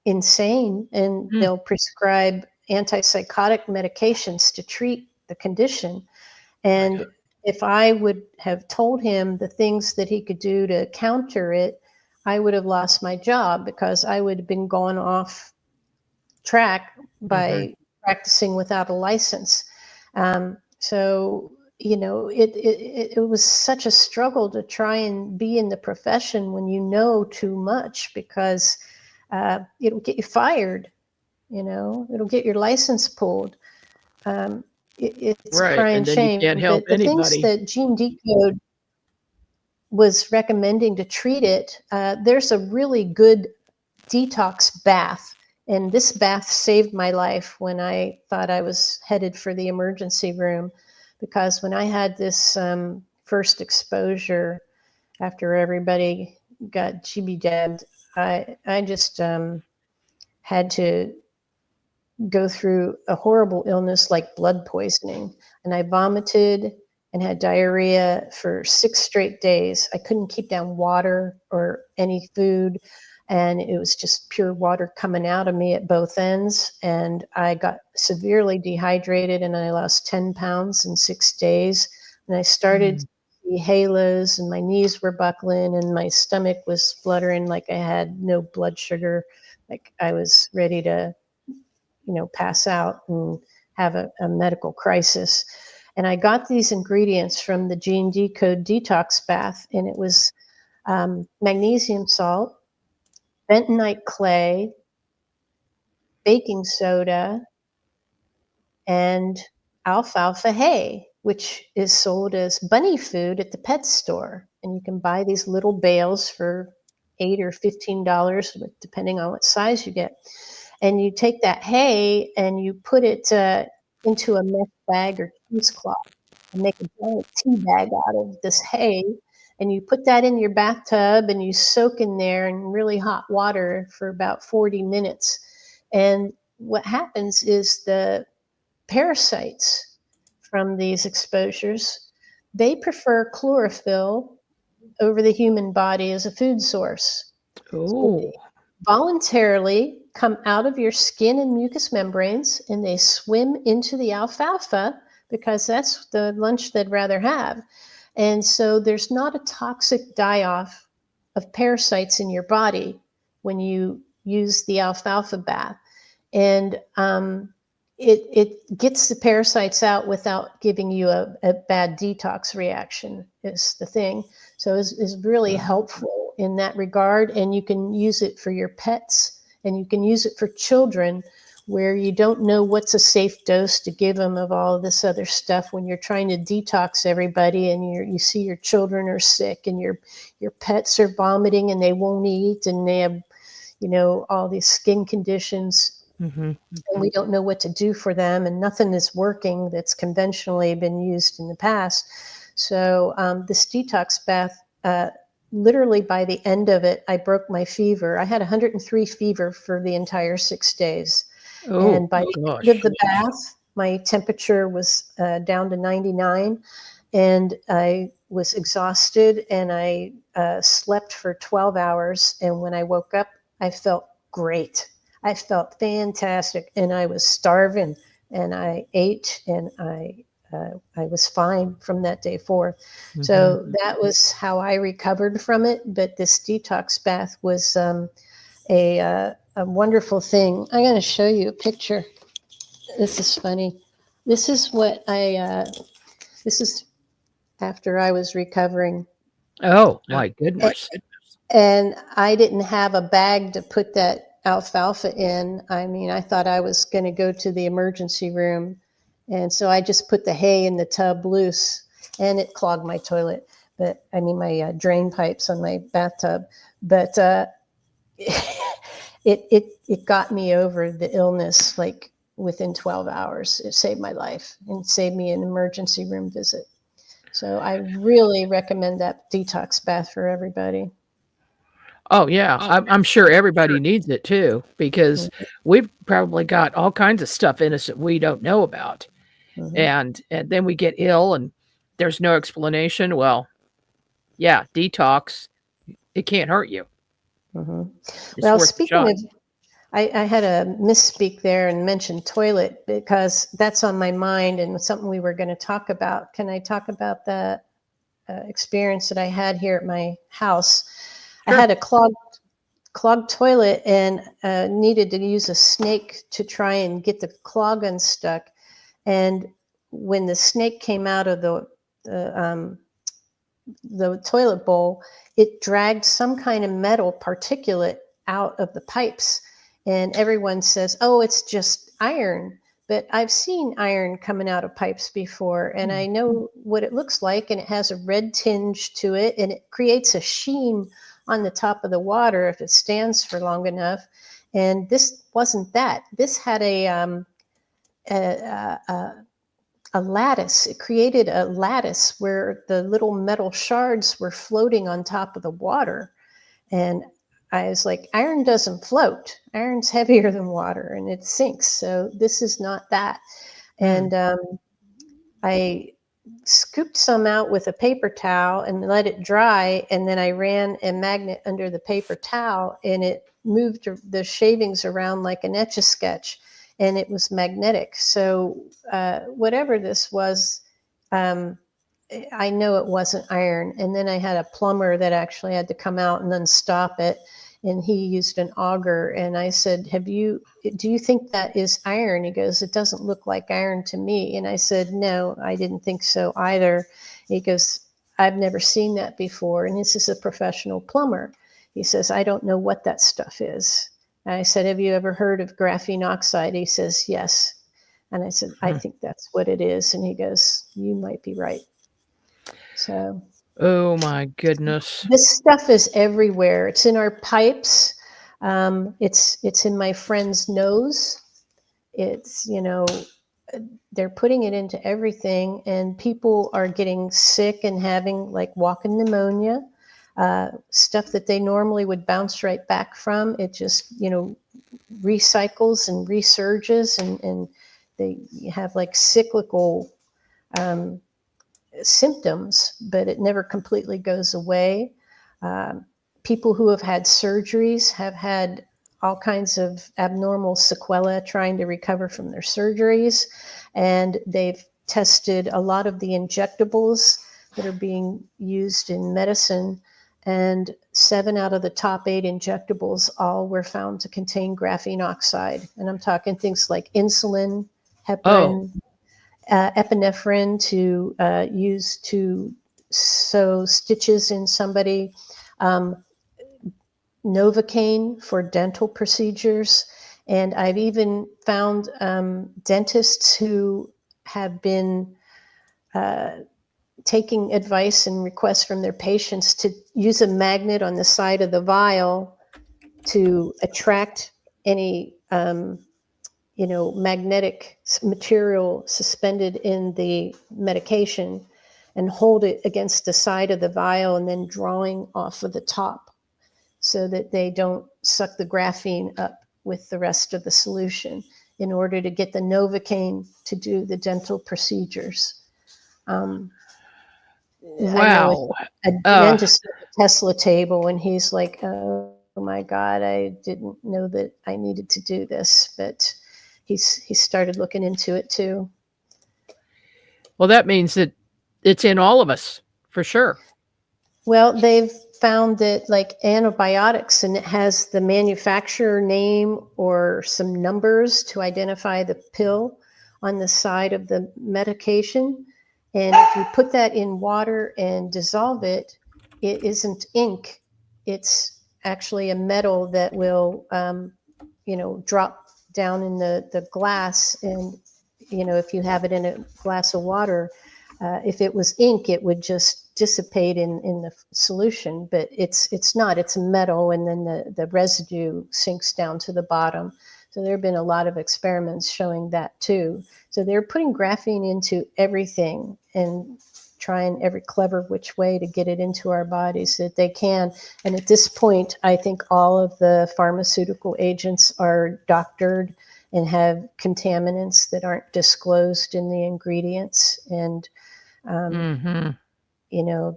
insane, and they'll prescribe antipsychotic medications to treat the condition. And if I would have told him the things that he could do to counter it, I would have lost my job, because I would have been gone off track by practicing without a license. So, it was such a struggle to try and be in the profession when you know too much, because it'll get you fired, it'll get your license pulled. It's Right. crying And then you shame. can't help The things anybody. that Gene Decode was recommending to treat it, there's a really good detox bath. And this bath saved my life when I thought I was headed for the emergency room, because when I had this first exposure after everybody got jibby-jabbed, I just had to go through a horrible illness like blood poisoning. And I vomited and had diarrhea for 6 straight days. I couldn't keep down water or any food, and it was just pure water coming out of me at both ends. And I got severely dehydrated, and I lost 10 pounds in 6 days. And I started to see halos, and my knees were buckling, and my stomach was fluttering like I had no blood sugar, like I was ready to pass out and have a medical crisis. And I got these ingredients from the Gene Decode Detox Bath, and it was magnesium salt, bentonite clay, baking soda, and alfalfa hay, which is sold as bunny food at the pet store. And you can buy these little bales for $8 or $15, depending on what size you get. And you take that hay and you put it into a mesh bag or cheesecloth and make a giant tea bag out of this hay. And you put that in your bathtub and you soak in there in really hot water for about 40 minutes. And what happens is the parasites from these exposures, they prefer chlorophyll over the human body as a food source. So they voluntarily come out of your skin and mucous membranes and they swim into the alfalfa because that's the lunch they'd rather have. And so there's not a toxic die-off of parasites in your body when you use the alfalfa bath. And it gets the parasites out without giving you a bad detox reaction is the thing. So it's really helpful in that regard. And you can use it for your pets and you can use it for children where you don't know what's a safe dose to give them of all of this other stuff when you're trying to detox everybody and you see your children are sick and your pets are vomiting and they won't eat and they have, all these skin conditions. Mm-hmm. And we don't know what to do for them, and nothing is working that's conventionally been used in the past. So this detox bath, literally by the end of it, I broke my fever. I had 103 fever for the entire 6 days. And by the end of the bath, my temperature was down to 99, and I was exhausted, and I slept for 12 hours. And when I woke up, I felt great. I felt fantastic, and I was starving, and I ate, and I was fine from that day forth. Mm-hmm. So that was how I recovered from it. But this detox bath was a wonderful thing. I'm going to show you a picture. This is funny. This is what this is after I was recovering. Oh, my goodness. And I didn't have a bag to put that alfalfa in. I mean, I thought I was going to go to the emergency room. And so I just put the hay in the tub loose and it clogged my toilet. But I mean, my drain pipes on my bathtub. But it got me over the illness like within 12 hours. It saved my life and saved me an emergency room visit. So I really recommend that detox bath for everybody. Oh, yeah. I'm sure everybody needs it, too, because we've probably got all kinds of stuff in us that we don't know about. Mm-hmm. And then we get ill and there's no explanation. Well, yeah, detox, it can't hurt you. Mm-hmm. Well, speaking of, I had a misspeak there and mention toilet because that's on my mind and something we were going to talk about. Can I talk about the experience that I had here at my house? Sure. I had a clogged toilet and needed to use a snake to try and get the clog unstuck. And when the snake came out of the toilet bowl, it dragged some kind of metal particulate out of the pipes. And everyone says, oh, it's just iron. But I've seen iron coming out of pipes before, and I know what it looks like, and it has a red tinge to it, and it creates a sheen on the top of the water if it stands for long enough. And this wasn't that. This had a lattice. It created a lattice where the little metal shards were floating on top of the water. And I was like, iron doesn't float. Iron's heavier than water and it sinks. So this is not that. And I scooped some out with a paper towel and let it dry. And then I ran a magnet under the paper towel and it moved the shavings around like an Etch-a-Sketch. And it was magnetic. So whatever this was, I know it wasn't iron. And then I had a plumber that actually had to come out and unstop it. And he used an auger. And I said, do you think that is iron? He goes, it doesn't look like iron to me. And I said, no, I didn't think so either. He goes, I've never seen that before. And this is a professional plumber. He says, I don't know what that stuff is. I said, have you ever heard of graphene oxide? He says, yes. And I said, I think that's what it is. And he goes, you might be right. So, Oh my goodness. this stuff is everywhere. It's in our pipes. It's in my friend's nose. It's, they're putting it into everything, and people are getting sick and having like walking pneumonia, stuff that they normally would bounce right back from. It just, recycles and resurges, and they have like cyclical symptoms, but it never completely goes away. People who have had surgeries have had all kinds of abnormal sequelae trying to recover from their surgeries. And they've tested a lot of the injectables that are being used in medicine. And 7 out of the top 8 injectables all were found to contain graphene oxide. And I'm talking things like insulin, heparin, epinephrine to use to sew stitches in somebody, Novocaine for dental procedures. And I've even found dentists who have been taking advice and requests from their patients to use a magnet on the side of the vial to attract any magnetic material suspended in the medication and hold it against the side of the vial and then drawing off of the top so that they don't suck the graphene up with the rest of the solution in order to get the Novocaine to do the dental procedures. Wow. I know a dentist at the Tessla table, and he's like, oh my God, I didn't know that I needed to do this, but he started looking into it too. Well, that means that it's in all of us for sure. Well, they've found that like antibiotics, and it has the manufacturer name or some numbers to identify the pill on the side of the medication. And if you put that in water and dissolve it, it isn't ink. It's actually a metal that will, drop down in the glass. And, if you have it in a glass of water, if it was ink, it would just dissipate in the solution, but it's not. It's metal, and then the residue sinks down to the bottom. So there have been a lot of experiments showing that too. So they're putting graphene into everything and trying every clever which way to get it into our bodies that they can. And at this point, I think all of the pharmaceutical agents are doctored and have contaminants that aren't disclosed in the ingredients. And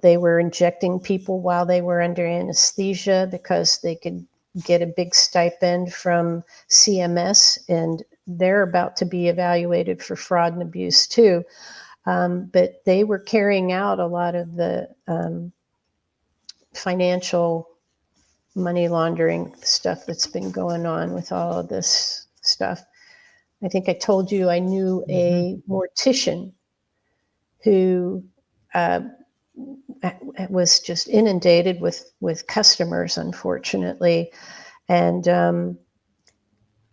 they were injecting people while they were under anesthesia because they could get a big stipend from CMS, and they're about to be evaluated for fraud and abuse too. But they were carrying out a lot of the financial money laundering stuff that's been going on with all of this stuff. I think I told you I knew a mortician who was just inundated with customers, unfortunately. And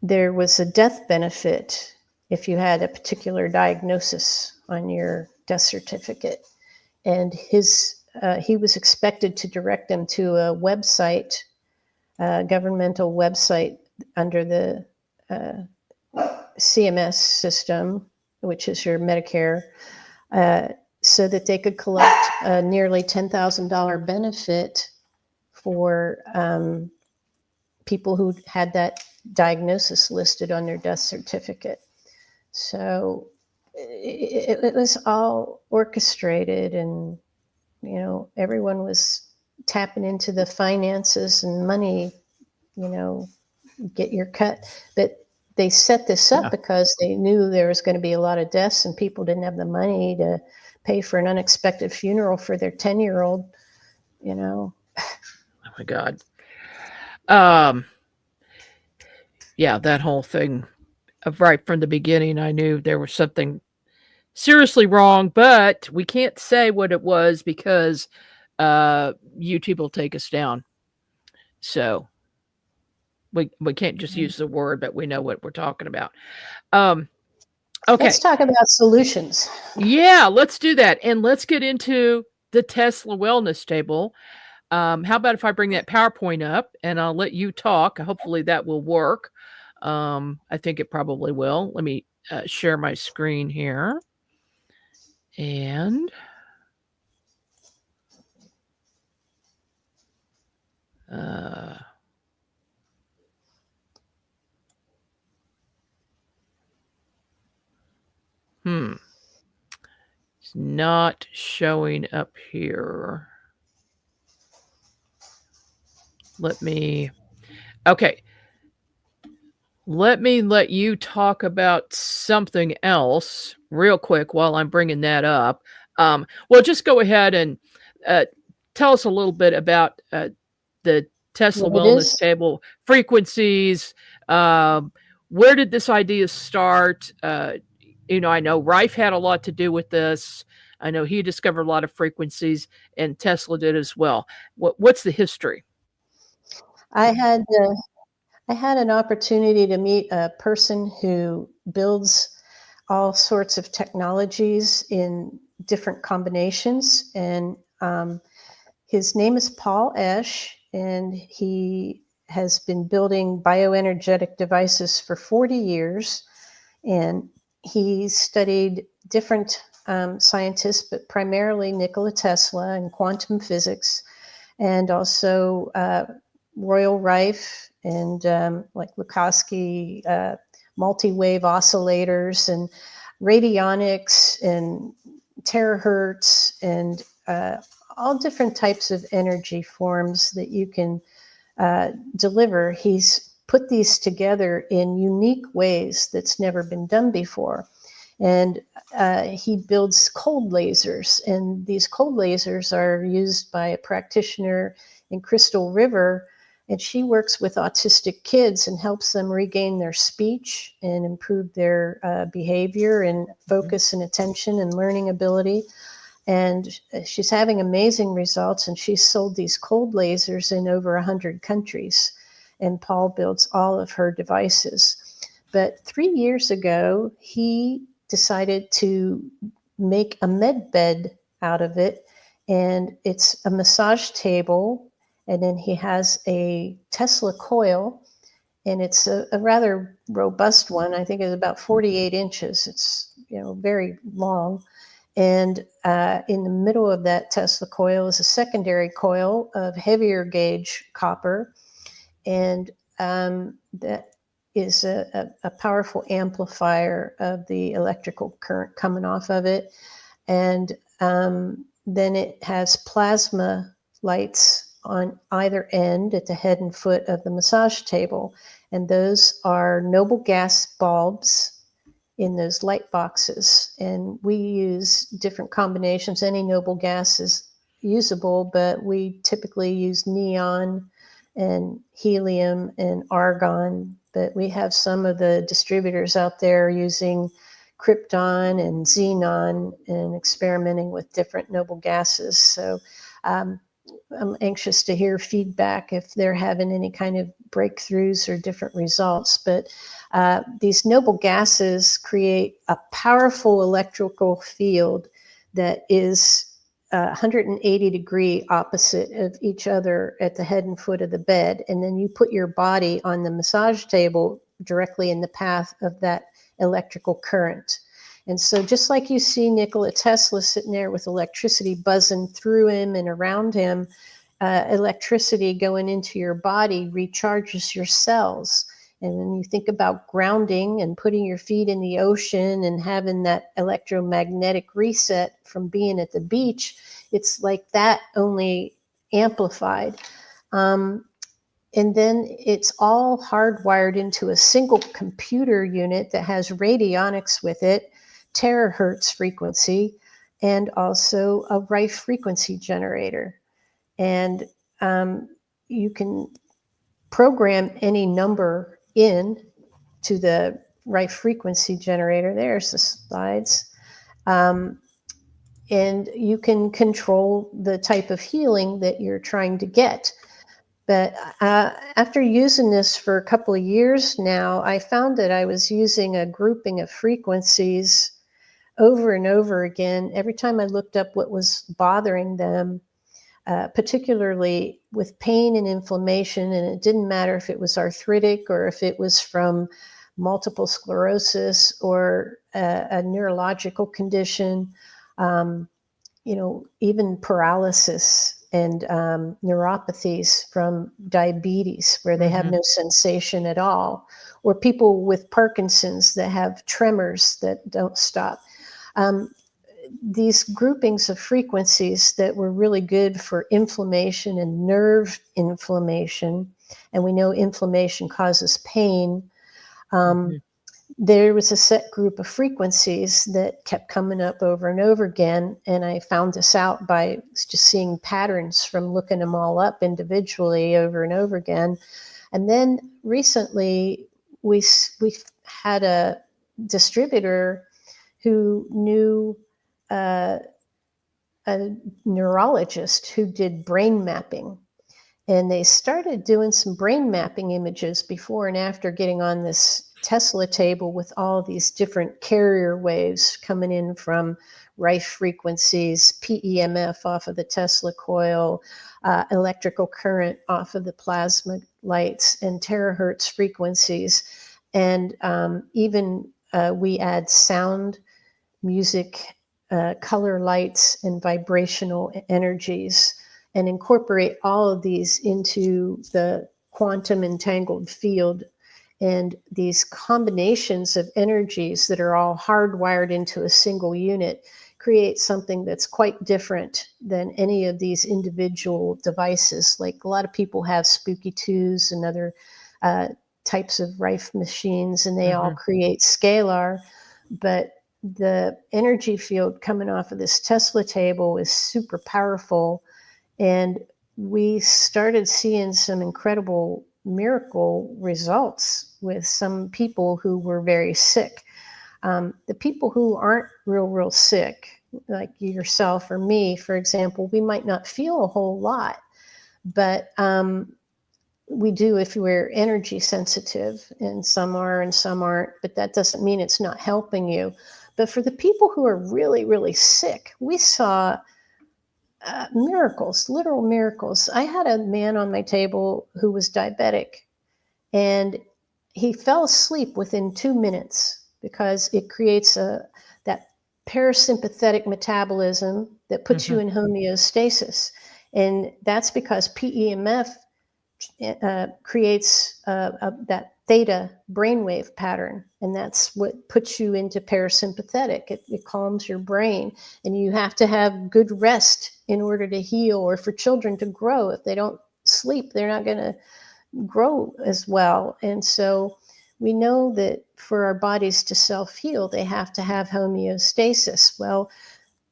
there was a death benefit if you had a particular diagnosis on your death certificate. And he was expected to direct them to a website, a governmental website under the CMS system, which is your Medicare, so that they could collect a nearly $10,000 benefit for people who had that diagnosis listed on their death certificate. So it was all orchestrated, and everyone was tapping into the finances and money, get your cut. But they set this up because they knew there was going to be a lot of deaths, and people didn't have the money to pay for an unexpected funeral for their 10-year-old, Oh my God. Yeah, that whole thing, right from the beginning, I knew there was something seriously wrong, but we can't say what it was because YouTube will take us down. So we can't just use the word, but we know what we're talking about. Okay. Let's talk about solutions. Yeah, let's do that. And let's get into the Tesla Wellness Table. How about if I bring that PowerPoint up and I'll let you talk? Hopefully that will work. I think it probably will. Let me share my screen here. And it's not showing up here. Okay. Let me let you talk about something else real quick while I'm bringing that up. Well, just go ahead and tell us a little bit about the Tesla Wellness Table frequencies. Where did this idea start? I know Rife had a lot to do with this. I know he discovered a lot of frequencies, and Tesla did as well. What's the history? I had an opportunity to meet a person who builds all sorts of technologies in different combinations, and his name is Paul Esch, and he has been building bioenergetic devices for 40 years, and he studied different scientists, but primarily Nikola Tesla and quantum physics, and also Royal Rife and like Lukoski, multi-wave oscillators and radionics and terahertz and all different types of energy forms that you can deliver. He's put these together in unique ways that's never been done before. And he builds cold lasers, and these cold lasers are used by a practitioner in Crystal River, and she works with autistic kids and helps them regain their speech and improve their behavior and focus and attention and learning ability. And she's having amazing results, and she's sold these cold lasers in over 100 countries. And Paul builds all of her devices. But 3 years ago, he decided to make a med bed out of it. And it's a massage table. And then he has a Tesla coil, and it's a rather robust one. I think it's about 48 inches. It's, very long. And in the middle of that Tesla coil is a secondary coil of heavier gauge copper. And that is a powerful amplifier of the electrical current coming off of it. And then it has plasma lights on either end at the head and foot of the massage table. And those are noble gas bulbs in those light boxes. And we use different combinations. Any noble gas is usable, but we typically use neon and helium and argon. But we have some of the distributors out there using krypton and xenon and experimenting with different noble gases. So I'm anxious to hear feedback if they're having any kind of breakthroughs or different results. But these noble gases create a powerful electrical field that is 180-degree opposite of each other at the head and foot of the bed. And then you put your body on the massage table directly in the path of that electrical current. And so just like you see Nikola Tesla sitting there with electricity buzzing through him and around him, electricity going into your body recharges your cells. And when you think about grounding and putting your feet in the ocean and having that electromagnetic reset from being at the beach, it's like that, only amplified. And then it's all hardwired into a single computer unit that has radionics with it, terahertz frequency, and also a Rife frequency generator. And you can program any number in to the Rife frequency generator. There's the slides. And you can control the type of healing that you're trying to get. But after using this for a couple of years now, I found that I was using a grouping of frequencies over and over again. Every time I looked up what was bothering them, particularly with pain and inflammation, and it didn't matter if it was arthritic or if it was from multiple sclerosis or a neurological condition, even paralysis and neuropathies from diabetes, where they have no sensation at all, or people with Parkinson's that have tremors that don't stop. These groupings of frequencies that were really good for inflammation and nerve inflammation, and we know inflammation causes pain. There was a set group of frequencies that kept coming up over and over again. And I found this out by just seeing patterns from looking them all up individually over and over again. And then recently we had a distributor who knew a neurologist who did brain mapping. And they started doing some brain mapping images before and after getting on this Tesla table with all these different carrier waves coming in from Rife frequencies, PEMF off of the Tesla coil, electrical current off of the plasma lights, and terahertz frequencies. And even we add sound, music, color lights, and vibrational energies, and incorporate all of these into the quantum entangled field. And these combinations of energies that are all hardwired into a single unit create something that's quite different than any of these individual devices. Like a lot of people have Spooky 2s and other types of Rife machines, and they all create scalar. But the energy field coming off of this Tesla table is super powerful. And we started seeing some incredible miracle results with some people who were very sick. The people who aren't real sick, like yourself or me, for example, we might not feel a whole lot, but we do if we're energy sensitive, and some are and some aren't, but that doesn't mean it's not helping you. But for the people who are really sick, we saw miracles, literal miracles. I had a man on my table who was diabetic, and he fell asleep within 2 minutes because it creates that parasympathetic metabolism that puts you in homeostasis. And that's because PEMF creates that theta brainwave pattern, and that's what puts you into parasympathetic. It calms your brain, and you have to have good rest in order to heal, or for children to grow. If they don't sleep, they're not going to grow as well. And so we know that for our bodies to self-heal, they have to have homeostasis. Well,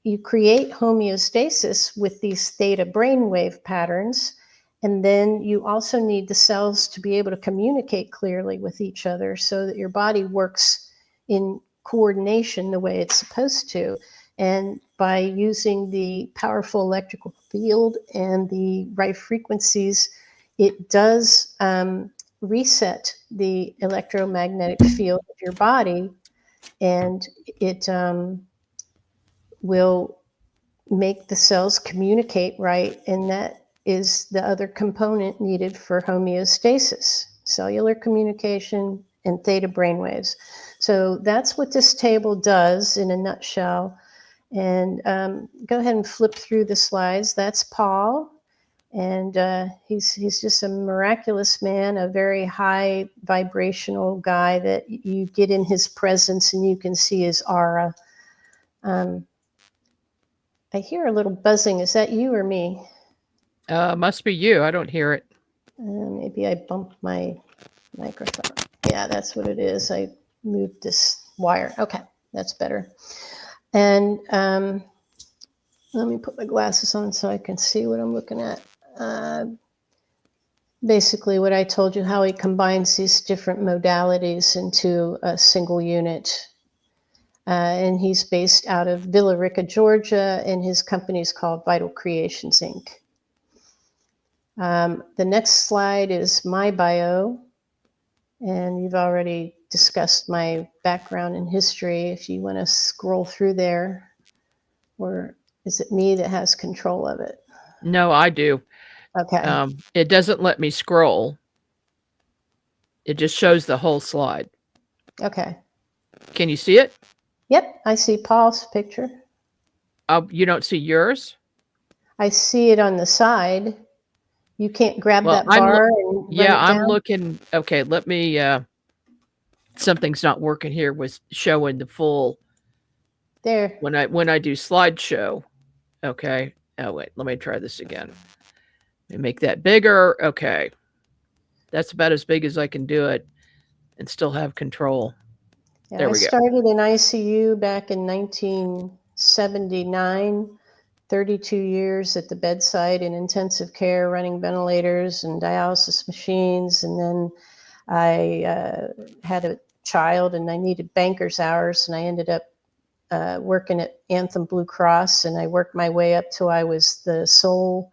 you create homeostasis with these theta brainwave patterns. And then you also need the cells to be able to communicate clearly with each other so that your body works in coordination the way it's supposed to. And by using the powerful electrical field and the right frequencies, it does reset the electromagnetic field of your body, and it will make the cells communicate right. And that is the other component needed for homeostasis, cellular communication and theta brainwaves. So that's what this table does in a nutshell. And go ahead and flip through the slides. That's Paul. And he's just a miraculous man, a very high vibrational guy that you get in his presence and you can see his aura. I hear a little buzzing. Is that you or me? Must be you. I don't hear it. Maybe I bumped my microphone. Yeah, that's what it is. I moved this wire. Okay, that's better. And let me put my glasses on so I can see what I'm looking at. Basically what I told you, how he combines these different modalities into a single unit. And he's based out of Villa Rica, Georgia, and his company is called Vital Creations, Inc. The next slide is my bio, and you've already discussed my background and history. If you want to scroll through there, or is it me that has control of it? No, I do. Okay. It doesn't let me scroll. It just shows the whole slide. Okay. Can you see it? Yep, I see Paul's picture. You don't see yours? I see it on the side. You can't grab Well, that bar and run yeah, it I'm down? looking. Okay, let me. Something's not working here with showing the full. There. When I do slideshow. Okay. Oh wait, let me try this again. Let me make that bigger. Okay, that's about as big as I can do it, and still have control. Yeah, There I we go. started in ICU back in 1979, 32 years at the bedside in intensive care, running ventilators and dialysis machines. And then I had a child and I needed banker's hours, and I ended up working at Anthem Blue Cross, and I worked my way up till I was the sole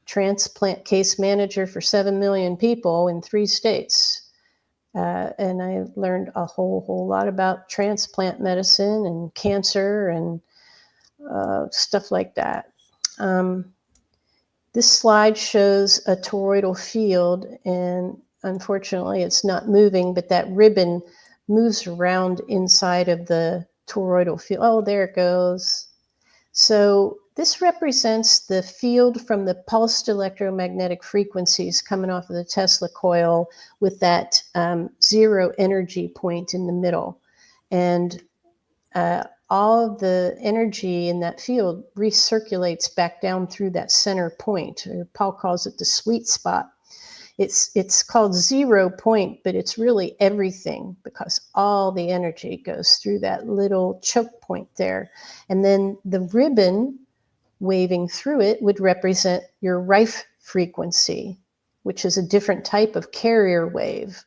transplant case manager for 7 million people in 3 states. And I learned a whole lot about transplant medicine and cancer and stuff like that. This slide shows a toroidal field, and unfortunately it's not moving, but that ribbon moves around inside of the toroidal field. Oh, there it goes. So this represents the field from the pulsed electromagnetic frequencies coming off of the Tesla coil with that zero energy point in the middle. And all of the energy in that field recirculates back down through that center point, or Paul calls it the sweet spot. It's called 0 point, but it's really everything, because all the energy goes through that little choke point there. And then the ribbon waving through it would represent your Rife frequency, which is a different type of carrier wave.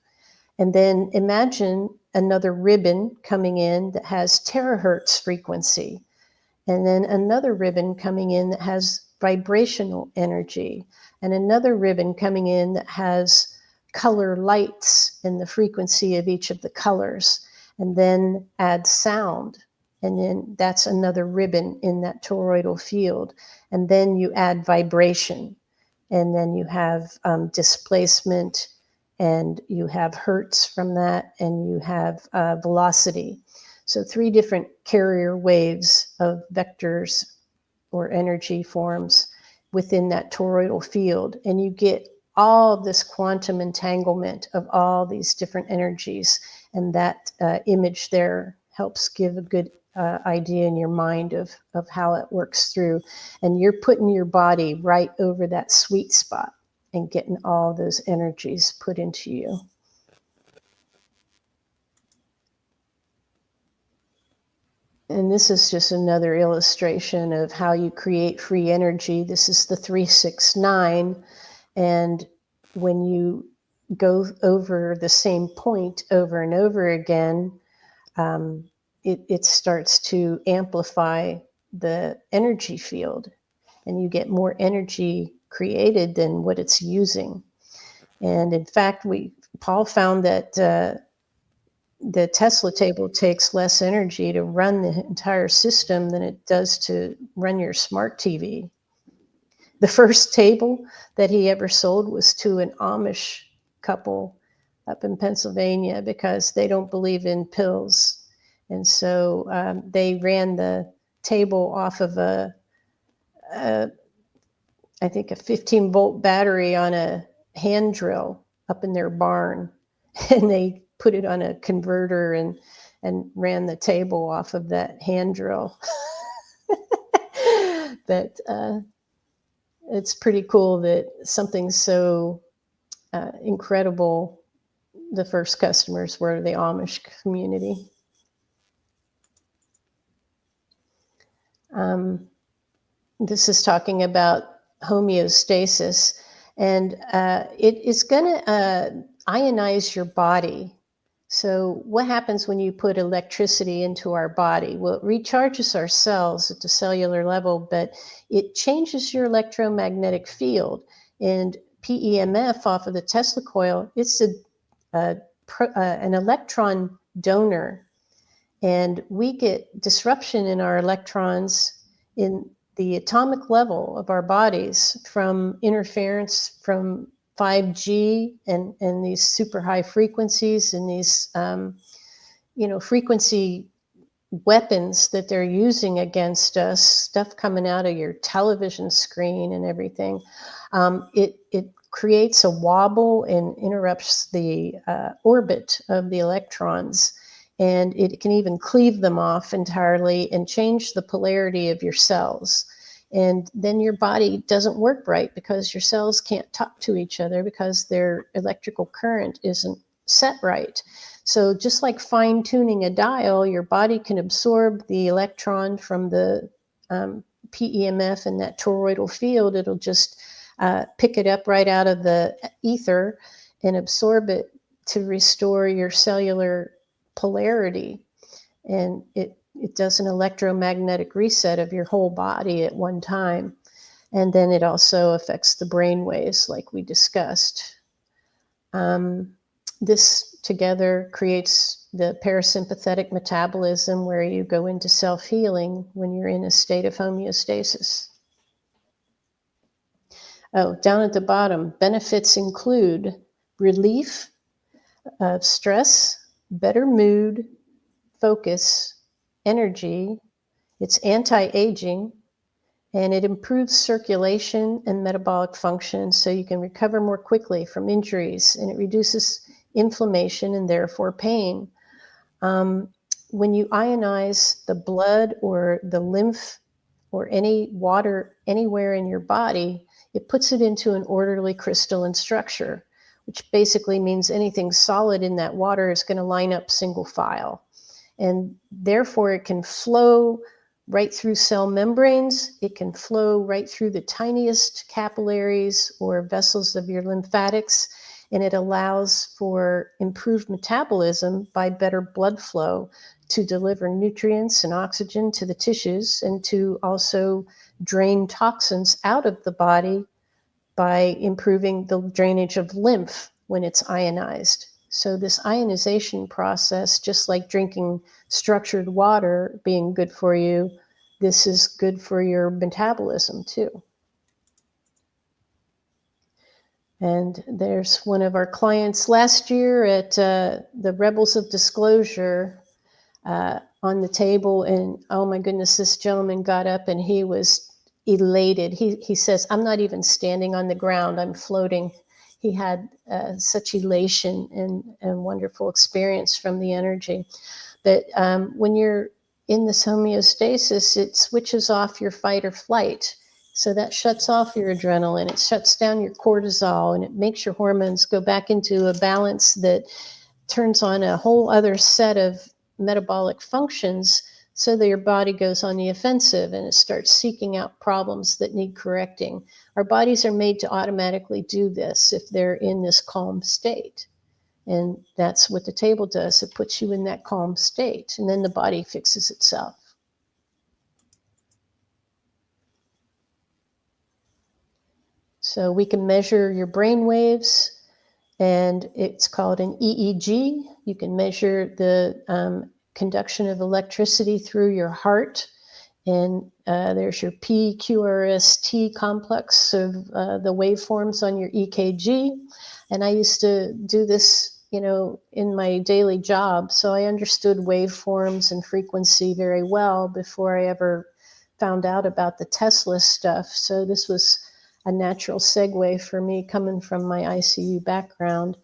And then imagine another ribbon coming in that has terahertz frequency, and then another ribbon coming in that has vibrational energy, and another ribbon coming in that has color lights and the frequency of each of the colors, and then add sound. And then that's another ribbon in that toroidal field. And then you add vibration, and then you have displacement, and you have hertz from that, and you have velocity. So 3 different carrier waves of vectors or energy forms within that toroidal field. And you get all of this quantum entanglement of all these different energies. And that image there helps give a good idea in your mind of how it works through. And you're putting your body right over that sweet spot and getting all those energies put into you. And this is just another illustration of how you create free energy. This is the 369. And when you go over the same point over and over again, it starts to amplify the energy field, and you get more energy created than what it's using. And in fact, Paul found that the Tesla table takes less energy to run the entire system than it does to run your smart TV. The first table that he ever sold was to an Amish couple up in Pennsylvania, because they don't believe in pills. And so they ran the table off of I think a 15-volt battery on a hand drill up in their barn. And they put it on a converter and ran the table off of that hand drill. But it's pretty cool that something so incredible, the first customers were the Amish community. This is talking about homeostasis, and it is going to ionize your body. So what happens when you put electricity into our body? Well, it recharges our cells at the cellular level, but it changes your electromagnetic field. And PEMF off of the Tesla coil, it's an electron donor. And we get disruption in our electrons in the atomic level of our bodies from interference from 5G and these super high frequencies and these, frequency weapons that they're using against us, stuff coming out of your television screen and everything. It creates a wobble and interrupts the orbit of the electrons. And it can even cleave them off entirely and change the polarity of your cells. And then your body doesn't work right because your cells can't talk to each other because their electrical current isn't set right. So just like fine tuning a dial, your body can absorb the electron from the PEMF and that toroidal field. It'll just pick it up right out of the ether and absorb it to restore your cellular polarity. And it does an electromagnetic reset of your whole body at one time. And then it also affects the brain waves like we discussed. This together creates the parasympathetic metabolism where you go into self-healing when you're in a state of homeostasis. Oh, down at the bottom, benefits include relief of stress, better mood, focus, energy. It's anti-aging, and it improves circulation and metabolic function so you can recover more quickly from injuries, and it reduces inflammation and therefore pain. When you ionize the blood or the lymph or any water anywhere in your body, it puts it into an orderly crystalline structure, which basically means anything solid in that water is going to line up single file. And therefore it can flow right through cell membranes. It can flow right through the tiniest capillaries or vessels of your lymphatics. And it allows for improved metabolism by better blood flow to deliver nutrients and oxygen to the tissues and to also drain toxins out of the body by improving the drainage of lymph when it's ionized. So this ionization process, just like drinking structured water being good for you, this is good for your metabolism too. And there's one of our clients last year at the Rebels of Disclosure on the table. And oh my goodness, this gentleman got up and he was elated. He says, I'm not even standing on the ground, I'm floating. He had such elation and wonderful experience from the energy. But when you're in this homeostasis, it switches off your fight or flight. So that shuts off your adrenaline, it shuts down your cortisol, and it makes your hormones go back into a balance that turns on a whole other set of metabolic functions so that your body goes on the offensive and it starts seeking out problems that need correcting. Our bodies are made to automatically do this if they're in this calm state. And that's what the table does. It puts you in that calm state, and then the body fixes itself. So we can measure your brain waves, and it's called an EEG. You can measure the conduction of electricity through your heart. And there's your PQRST complex of the waveforms on your EKG. And I used to do this, in my daily job. So I understood waveforms and frequency very well before I ever found out about the Tesla stuff. So this was a natural segue for me coming from my ICU background.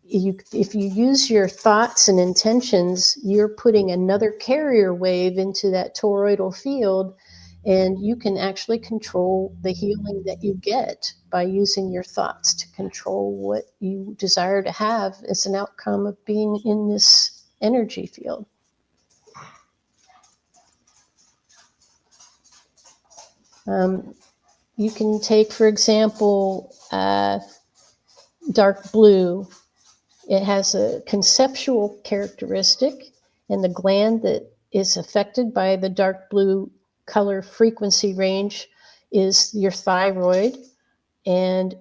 If you use your thoughts and intentions, you're putting another carrier wave into that toroidal field, and you can actually control the healing that you get by using your thoughts to control what you desire to have as an outcome of being in this energy field. You can take, for example, dark blue. It has a conceptual characteristic, and the gland that is affected by the dark blue color frequency range is your thyroid. And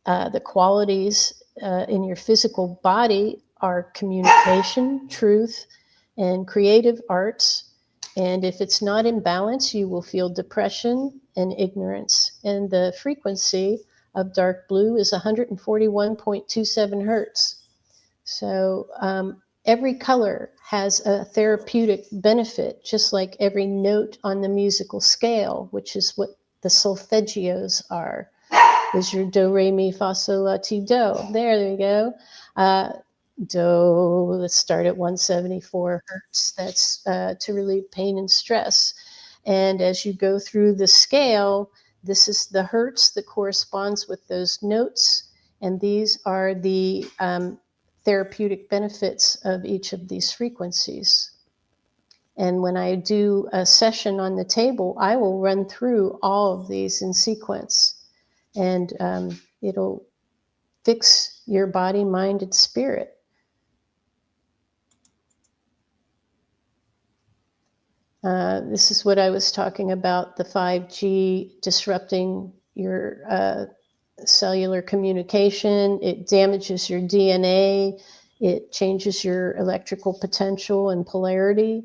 the qualities in your physical body are communication, truth, and creative arts. And if it's not in balance, you will feel depression and ignorance. And the frequency of dark blue is 141.27 hertz. So every color has a therapeutic benefit, just like every note on the musical scale, which is what the solfeggios are. Is your do, re, mi, fa, sol, la, ti, do. There we go. Do, let's start at 174 hertz. That's to relieve pain and stress. And as you go through the scale, this is the hertz that corresponds with those notes. And these are the therapeutic benefits of each of these frequencies. And when I do a session on the table, I will run through all of these in sequence. And it'll fix your body, mind, and spirit. This is what I was talking about, the 5G disrupting your cellular communication. It damages your DNA. It changes your electrical potential and polarity.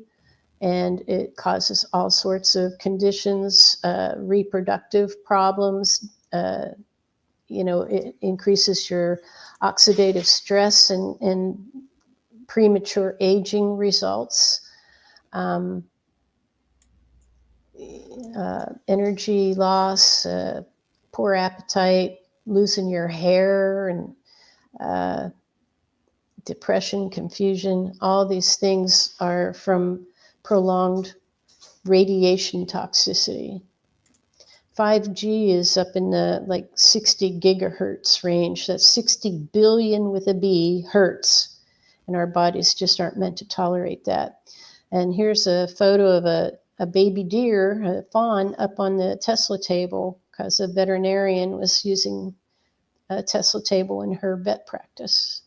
And it causes all sorts of conditions, reproductive problems. It increases your oxidative stress and premature aging results. Energy loss, poor appetite, losing your hair, and depression, confusion. All these things are from prolonged radiation toxicity. 5G is up in the 60 gigahertz range. That's 60 billion with a B hertz. And our bodies just aren't meant to tolerate that. And here's a photo of a baby deer, a fawn, up on the Tesla table because a veterinarian was using a Tesla table in her vet practice.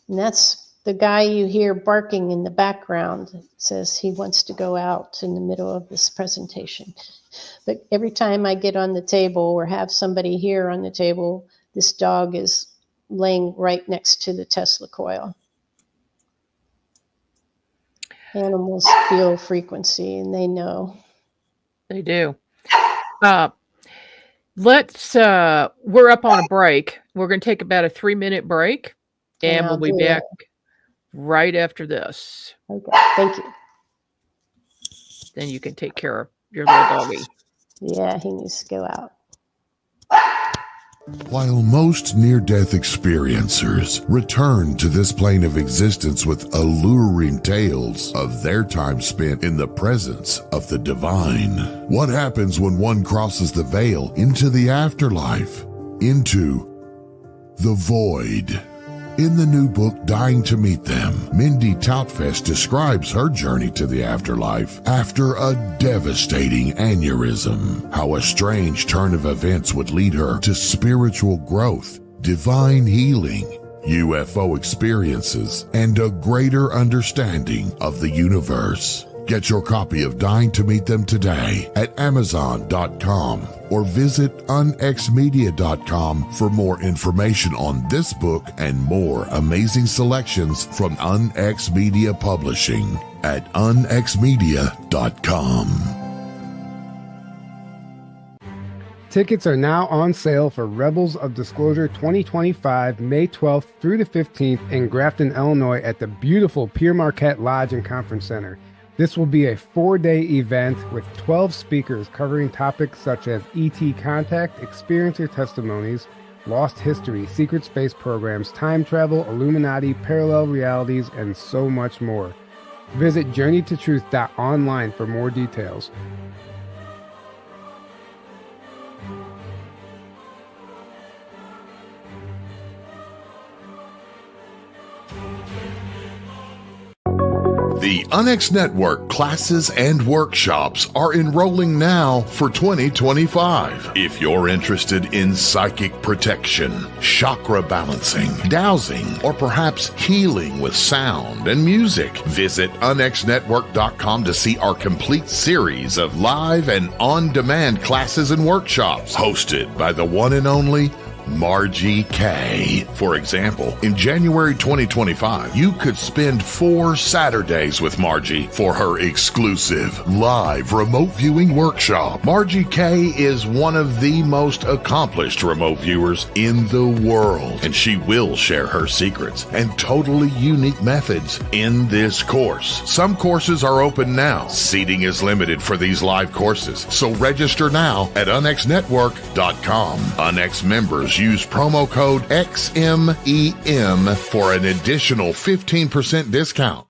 And that's the guy you hear barking in the background. It says he wants to go out in the middle of this presentation. But every time I get on the table or have somebody here on the table, this dog is laying right next to the Tesla coil. Animals feel frequency and they know. They do. We're up on a break. We're going to take about a 3-minute break, and we'll be back right after this. Okay, thank you. Then you can take care of your little doggy. Yeah, he needs to go out. While most near-death experiencers return to this plane of existence with alluring tales of their time spent in the presence of the divine, what happens when one crosses the veil into the afterlife, into the void? In the new book, Dying to Meet Them, Mindy Toutfest describes her journey to the afterlife after a devastating aneurysm, how a strange turn of events would lead her to spiritual growth, divine healing, UFO experiences, and a greater understanding of the universe. Get your copy of Dying to Meet Them today at Amazon.com or visit unxmedia.com for more information on this book and more amazing selections from UnX Media Publishing at unxmedia.com. Tickets are now on sale for Rebels of Disclosure 2025, May 12th through the 15th in Grafton, Illinois at the beautiful Pierre Marquette Lodge and Conference Center. This will be a 4-day event with 12 speakers covering topics such as ET contact, experiencer testimonies, lost history, secret space programs, time travel, Illuminati, parallel realities, and so much more. Visit journeytotruth.online for more details. The The Onyx Network classes and workshops are enrolling now for 2025. If you're interested in psychic protection, chakra balancing, dowsing, or perhaps healing with sound and music, visit onyxnetwork.com to see our complete series of live and on-demand classes and workshops hosted by the one and only Margie Kay. For example, in January 2025, you could spend 4 Saturdays with Margie for her exclusive live remote viewing workshop. Margie Kay is one of the most accomplished remote viewers in the world, and she will share her secrets and totally unique methods in this course. Some courses are open now. Seating is limited for these live courses, so register now at onyxnetwork.com. Onyx members use promo code XMEM for an additional 15% discount.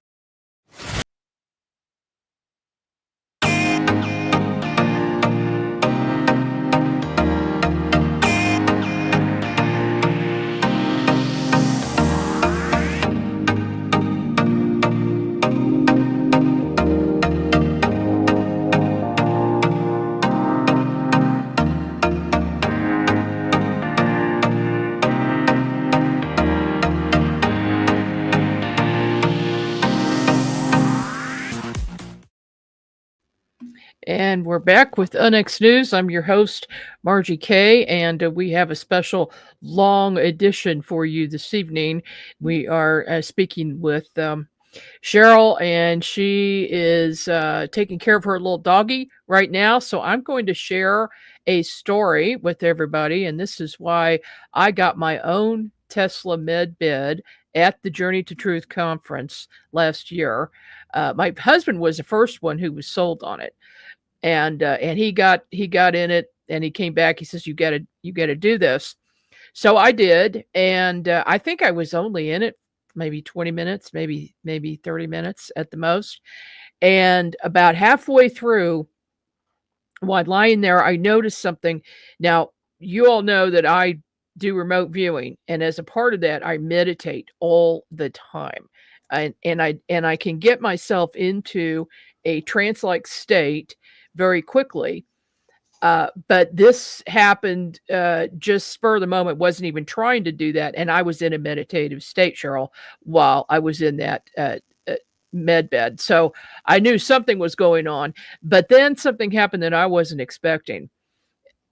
And we're back with Onyx News. I'm your host, Margie Kay, and we have a special long edition for you this evening. We are speaking with Sheryl, and she is taking care of her little doggy right now. So I'm going to share a story with everybody, and this is why I got my own Tessla Med Bed at the Journey to Truth conference last year. My husband was the first one who was sold on it. And he got in it, and he came back. He says, you got to do this. So I did, and I think I was only in it maybe 20 minutes, maybe 30 minutes at the most. And about halfway through, while lying there, I noticed something. Now, you all know that I do remote viewing, and as a part of that, I meditate all the time, and I can get myself into a trance-like state very quickly. But this happened just spur of the moment, wasn't even trying to do that. And I was in a meditative state, Sheryl, while I was in that med bed. So I knew something was going on. But then something happened that I wasn't expecting.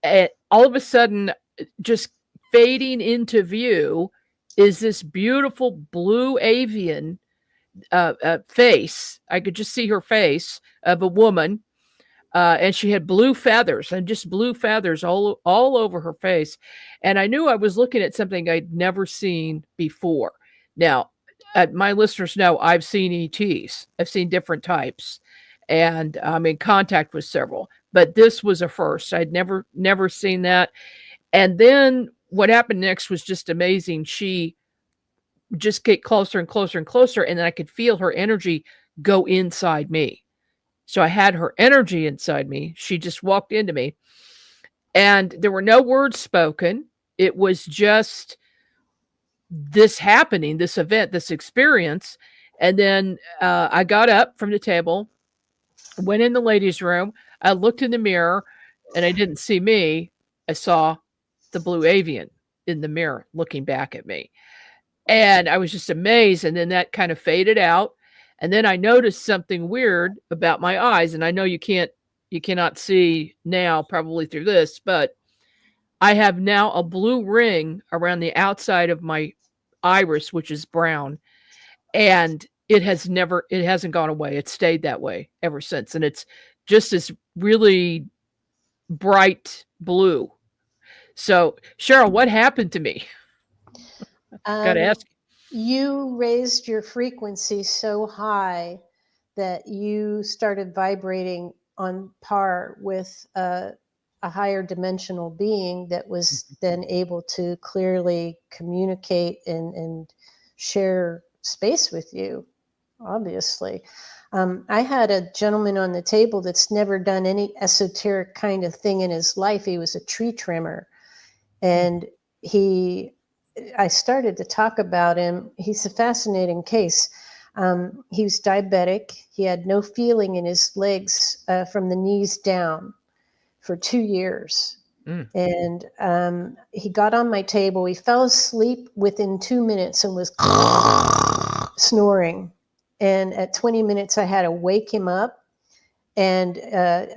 And all of a sudden, just fading into view is this beautiful blue avian face. I could just see her face of a woman. And she had blue feathers, and just blue feathers all over her face. And I knew I was looking at something I'd never seen before. Now, my listeners know I've seen ETs. I've seen different types, and I'm in contact with several. But this was a first. I'd never seen that. And then what happened next was just amazing. She just get closer and closer and closer, and then I could feel her energy go inside me. So I had her energy inside me. She just walked into me, and there were no words spoken. It was just this happening, this event, this experience. And then I got up from the table, went in the ladies' room. I looked in the mirror, and I didn't see me. I saw the blue avian in the mirror looking back at me. And I was just amazed. And then that kind of faded out. And then I noticed something weird about my eyes. And I know you cannot see now probably through this, but I have now a blue ring around the outside of my iris, which is brown. And it hasn't gone away. It's stayed that way ever since. And it's just this really bright blue. So Sheryl, what happened to me? Got to ask. You raised your frequency so high that you started vibrating on par with a higher dimensional being that was then able to clearly communicate and share space with you, obviously. I had a gentleman on the table that's never done any esoteric kind of thing in his life. He was a tree trimmer, and I started to talk about him. He's a fascinating case. He was diabetic. He had no feeling in his legs from the knees down for 2 years. And he got on my table. He fell asleep within 2 minutes and was snoring. And at 20 minutes, I had to wake him up. And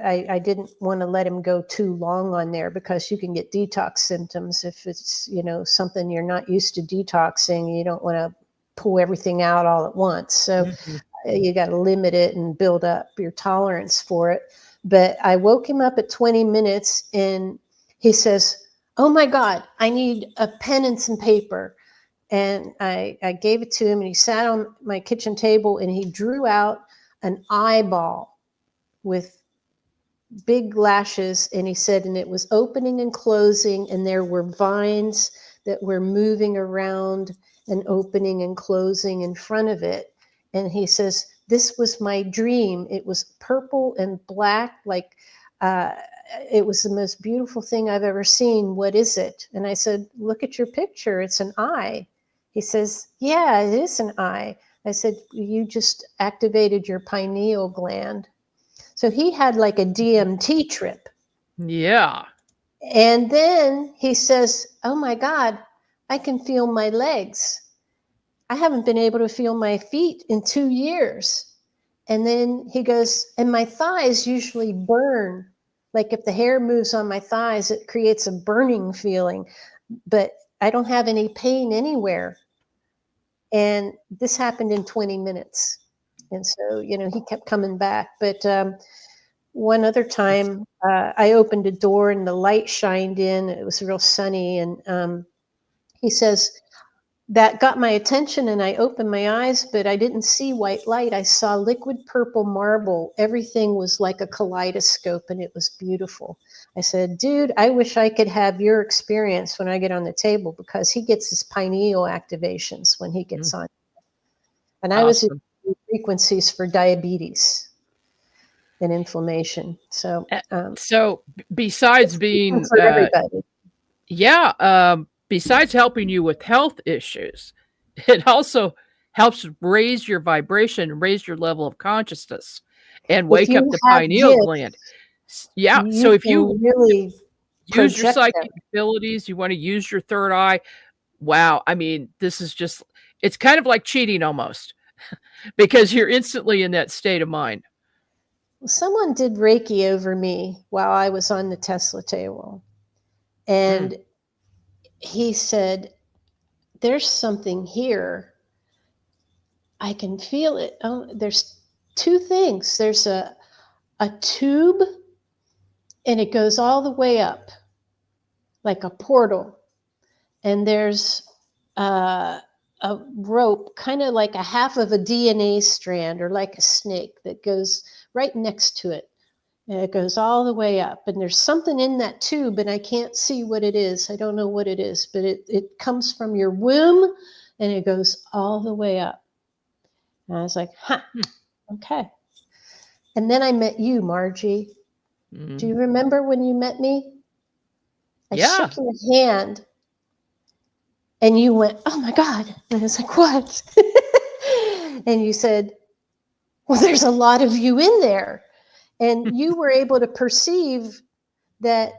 I didn't want to let him go too long on there because you can get detox symptoms if it's, something you're not used to detoxing. You don't want to pull everything out all at once. So you got to limit it and build up your tolerance for it. But I woke him up at 20 minutes and he says, "Oh my God, I need a pen and some paper." And I gave it to him and he sat on my kitchen table and he drew out an eyeball with big lashes, and he said, and it was opening and closing, and there were vines that were moving around and opening and closing in front of it. And he says, "This was my dream. It was purple and black, like it was the most beautiful thing I've ever seen. What is it?" And I said, "Look at your picture. It's an eye." He says, "Yeah, it is an eye." I said, "You just activated your pineal gland." So he had like a DMT trip. Yeah. And then he says, "Oh my God, I can feel my legs. I haven't been able to feel my feet in 2 years." And then he goes, "And my thighs usually burn. Like if the hair moves on my thighs, it creates a burning feeling, but I don't have any pain anywhere." And this happened in 20 minutes. And so, he kept coming back. But one other time, I opened a door and the light shined in. It was real sunny. And he says, "That got my attention and I opened my eyes, but I didn't see white light. I saw liquid purple marble. Everything was like a kaleidoscope and it was beautiful." I said, "Dude, I wish I could have your experience when I get on the table," because he gets his pineal activations when he gets on. And I was Awesome. using frequencies for diabetes and inflammation. So, So besides being, for everybody. besides helping you with health issues, it also helps raise your vibration and raise your level of consciousness and If wake up you the have pineal gifts, gland. Yeah. you So if you can really use your project them. psychic abilities, you want to use your third eye. Wow. I mean, this is just, it's kind of like cheating almost because you're instantly in that state of mind. Someone did Reiki over me while I was on the Tesla table. And he said, "There's something here. I can feel it." Oh, there's two things. There's a tube and it goes all the way up like a portal. And there's a rope, kind of like a half of a DNA strand or like a snake that goes right next to it. And it goes all the way up. And there's something in that tube, and I can't see what it is. I don't know what it is, but it comes from your womb and it goes all the way up. And I was like, okay. And then I met you, Margie. Do you remember when you met me? I shook your hand and you went, "Oh my God." And I was like, "What?" And you said, "Well, there's a lot of you in there." And you were able to perceive that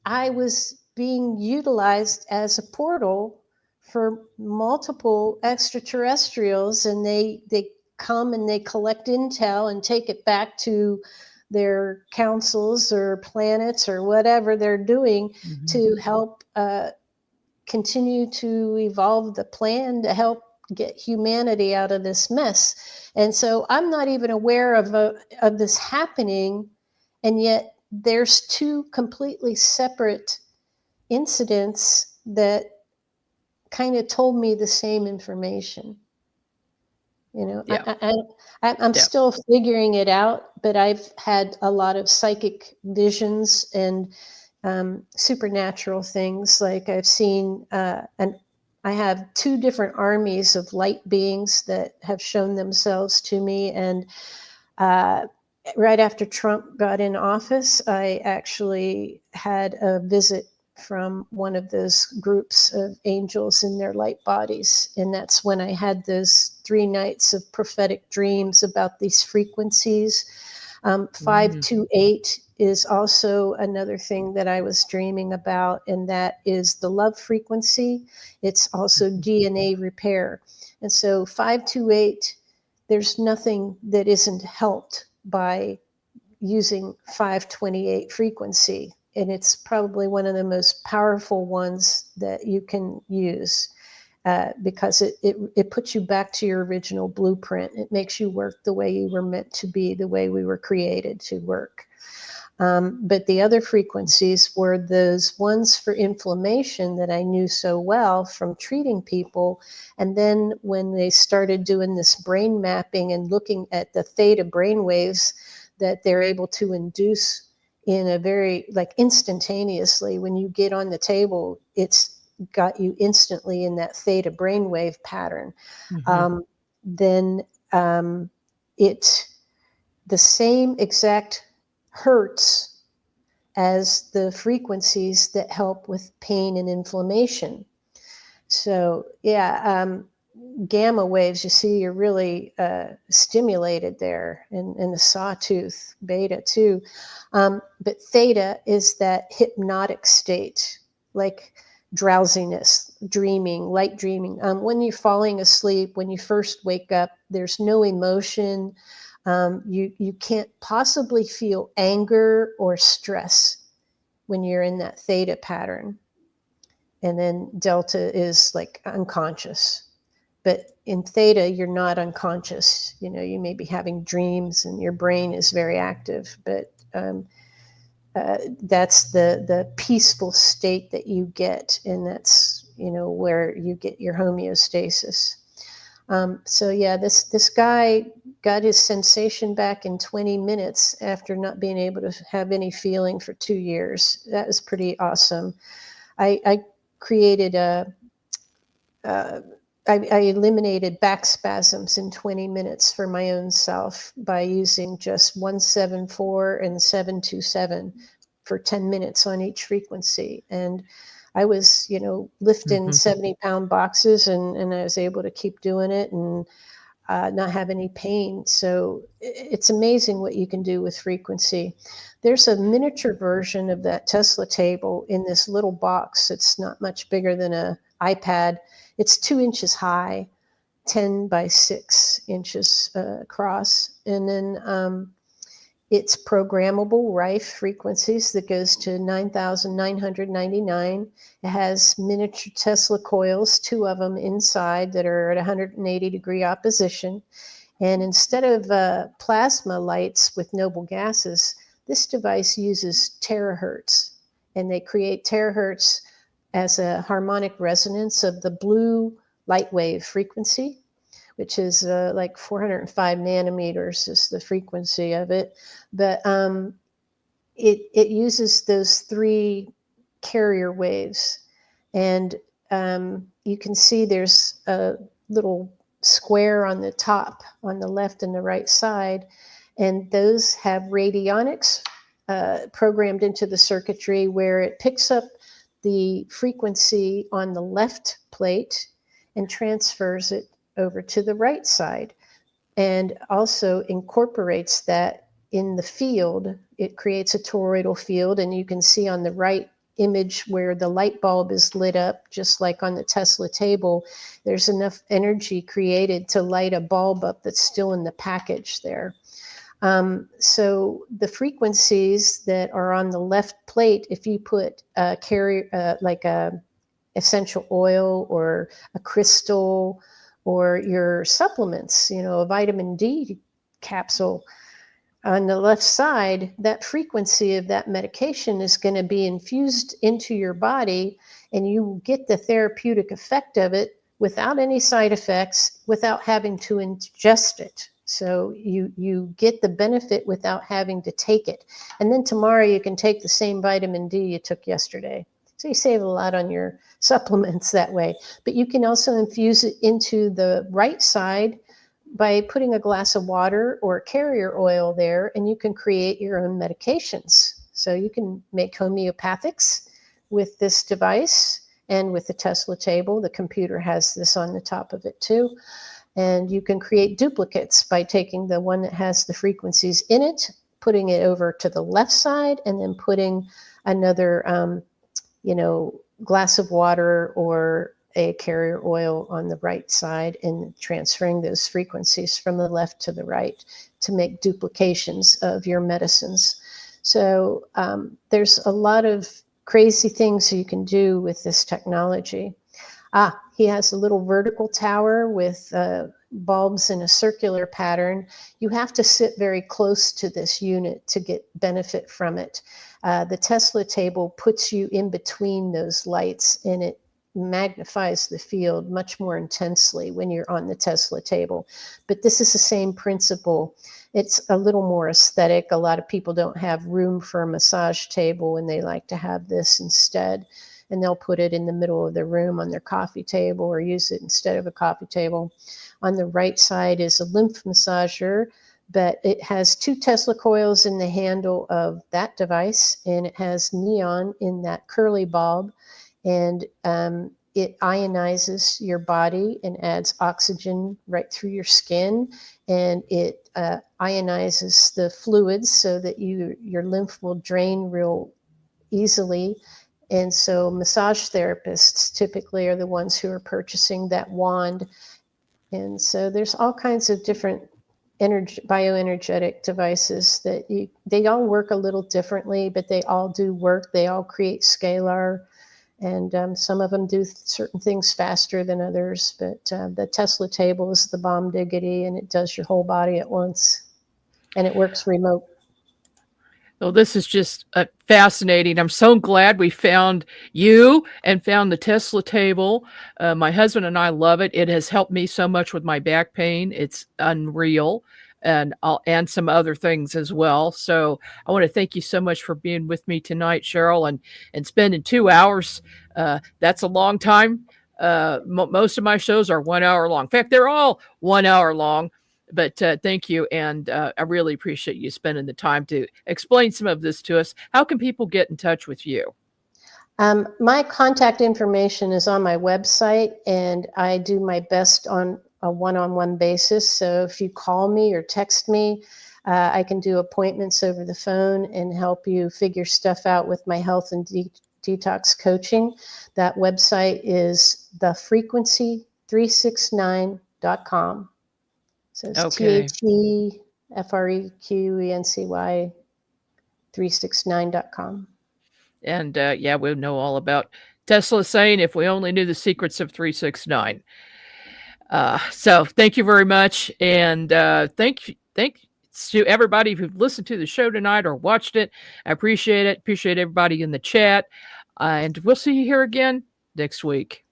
I was being utilized as a portal for multiple extraterrestrials, and they come and they collect intel and take it back to their councils or planets or whatever they're doing to help continue to evolve the plan to help get humanity out of this mess. And so I'm not even aware of this happening, and yet there's two completely separate incidents that kind of told me the same information. I'm still figuring it out, but I've had a lot of psychic visions and supernatural things. Like I've seen, and I have 2 different armies of light beings that have shown themselves to me. And right after Trump got in office, I actually had a visit from one of those groups of angels in their light bodies. And that's when I had those 3 nights of prophetic dreams about these frequencies. 528 is also another thing that I was dreaming about, and that is the love frequency. It's also DNA repair. And so 528, there's nothing that isn't helped by using 528 frequency. And it's probably one of the most powerful ones that you can use because it puts you back to your original blueprint. It makes you work the way you were meant to be, the way we were created to work. But the other frequencies were those ones for inflammation that I knew so well from treating people. And then when they started doing this brain mapping and looking at the theta brain waves that they're able to induce in a very, like, instantaneously, when you get on the table, it's got you instantly in that theta brainwave pattern. Then it, the same exact hertz as the frequencies that help with pain and inflammation. So yeah, gamma waves, you see, you're really stimulated there, in the sawtooth, beta too. But theta is that hypnotic state, like drowsiness, dreaming, light dreaming. When you're falling asleep, when you first wake up, there's no emotion. You can't possibly feel anger or stress when you're in that theta pattern. And then delta is like unconscious. But in theta, you're not unconscious. You know, you may be having dreams and your brain is very active, but that's the peaceful state that you get, and that's, you know, where you get your homeostasis. So yeah, this guy got his sensation back in 20 minutes after not being able to have any feeling for 2 years. That was pretty awesome. I created I eliminated back spasms in 20 minutes for my own self by using just 174 and 727 for 10 minutes on each frequency. And I was, you know, lifting 70-pound boxes, and I was able to keep doing it and not have any pain. So it's amazing what you can do with frequency. There's a miniature version of that Tesla table in this little box. It's not much bigger than an iPad. It's 2 inches high, 10 by 6 inches across. And then it's programmable Rife frequencies that goes to 9,999. It has miniature Tesla coils, 2 of them inside, that are at 180 degree opposition. And instead of plasma lights with noble gases, this device uses terahertz. And they create terahertz as a harmonic resonance of the blue light wave frequency, which is like 405 nanometers is the frequency of it. But it uses those 3 carrier waves. And you can see there's a little square on the top, on the left and the right side. And those have radionics programmed into the circuitry, where it picks up the frequency on the left plate and transfers it over to the right side, and also incorporates that in the field. It creates a toroidal field, and you can see on the right image where the light bulb is lit up, just like on the Tesla table, there's enough energy created to light a bulb up that's still in the package there. So the frequencies that are on the left plate, if you put like a essential oil or a crystal or your supplements, you know, a vitamin D capsule on the left side, that frequency of that medication is going to be infused into your body, and you get the therapeutic effect of it without any side effects, without having to ingest it. So you get the benefit without having to take it. And then tomorrow you can take the same vitamin D you took yesterday. So you save a lot on your supplements that way. But you can also infuse it into the right side by putting a glass of water or a carrier oil there, and you can create your own medications. So you can make homeopathics with this device and with the Tesla table. The computer has this on the top of it too. And you can create duplicates by taking the one that has the frequencies in it, putting it over to the left side, and then putting another, glass of water or a carrier oil on the right side, and transferring those frequencies from the left to the right to make duplications of your medicines. So there's a lot of crazy things you can do with this technology. He has a little vertical tower with bulbs in a circular pattern. You have to sit very close to this unit to get benefit from it. The Tesla table puts you in between those lights, and it magnifies the field much more intensely when you're on the Tesla table. But this is the same principle. It's a little more aesthetic. A lot of people don't have room for a massage table, and they like to have this instead. And they'll put it in the middle of the room on their coffee table, or use it instead of a coffee table. On the right side is a lymph massager, but it has 2 Tesla coils in the handle of that device, and it has neon in that curly bulb. And it ionizes your body and adds oxygen right through your skin, and it ionizes the fluids so that your lymph will drain real easily. And so massage therapists typically are the ones who are purchasing that wand. And so there's all kinds of different bioenergetic devices that they all work a little differently, but they all do work. They all create scalar. And some of them do certain things faster than others, but the Tesla table is the bomb diggity, and it does your whole body at once, and it works remote. Well, this is just fascinating. I'm so glad we found you and found the Tesla table. My husband and I love it. It has helped me so much with my back pain. It's unreal. And some other things as well. So I want to thank you so much for being with me tonight, Sheryl, and spending 2 hours. That's a long time. Most of my shows are 1 hour long. In fact, they're all 1 hour long. But thank you, and I really appreciate you spending the time to explain some of this to us. How can people get in touch with you? My contact information is on my website, and I do my best on a one-on-one basis. So if you call me or text me, I can do appointments over the phone and help you figure stuff out with my health and detox coaching. That website is thefrequency369.com. So it's Okay. THEFREQENCY 369.com. And yeah, we know all about Tesla saying, if we only knew the secrets of 369. So thank you very much. And thanks to everybody who've listened to the show tonight or watched it. I appreciate it. Appreciate everybody in the chat. And we'll see you here again next week.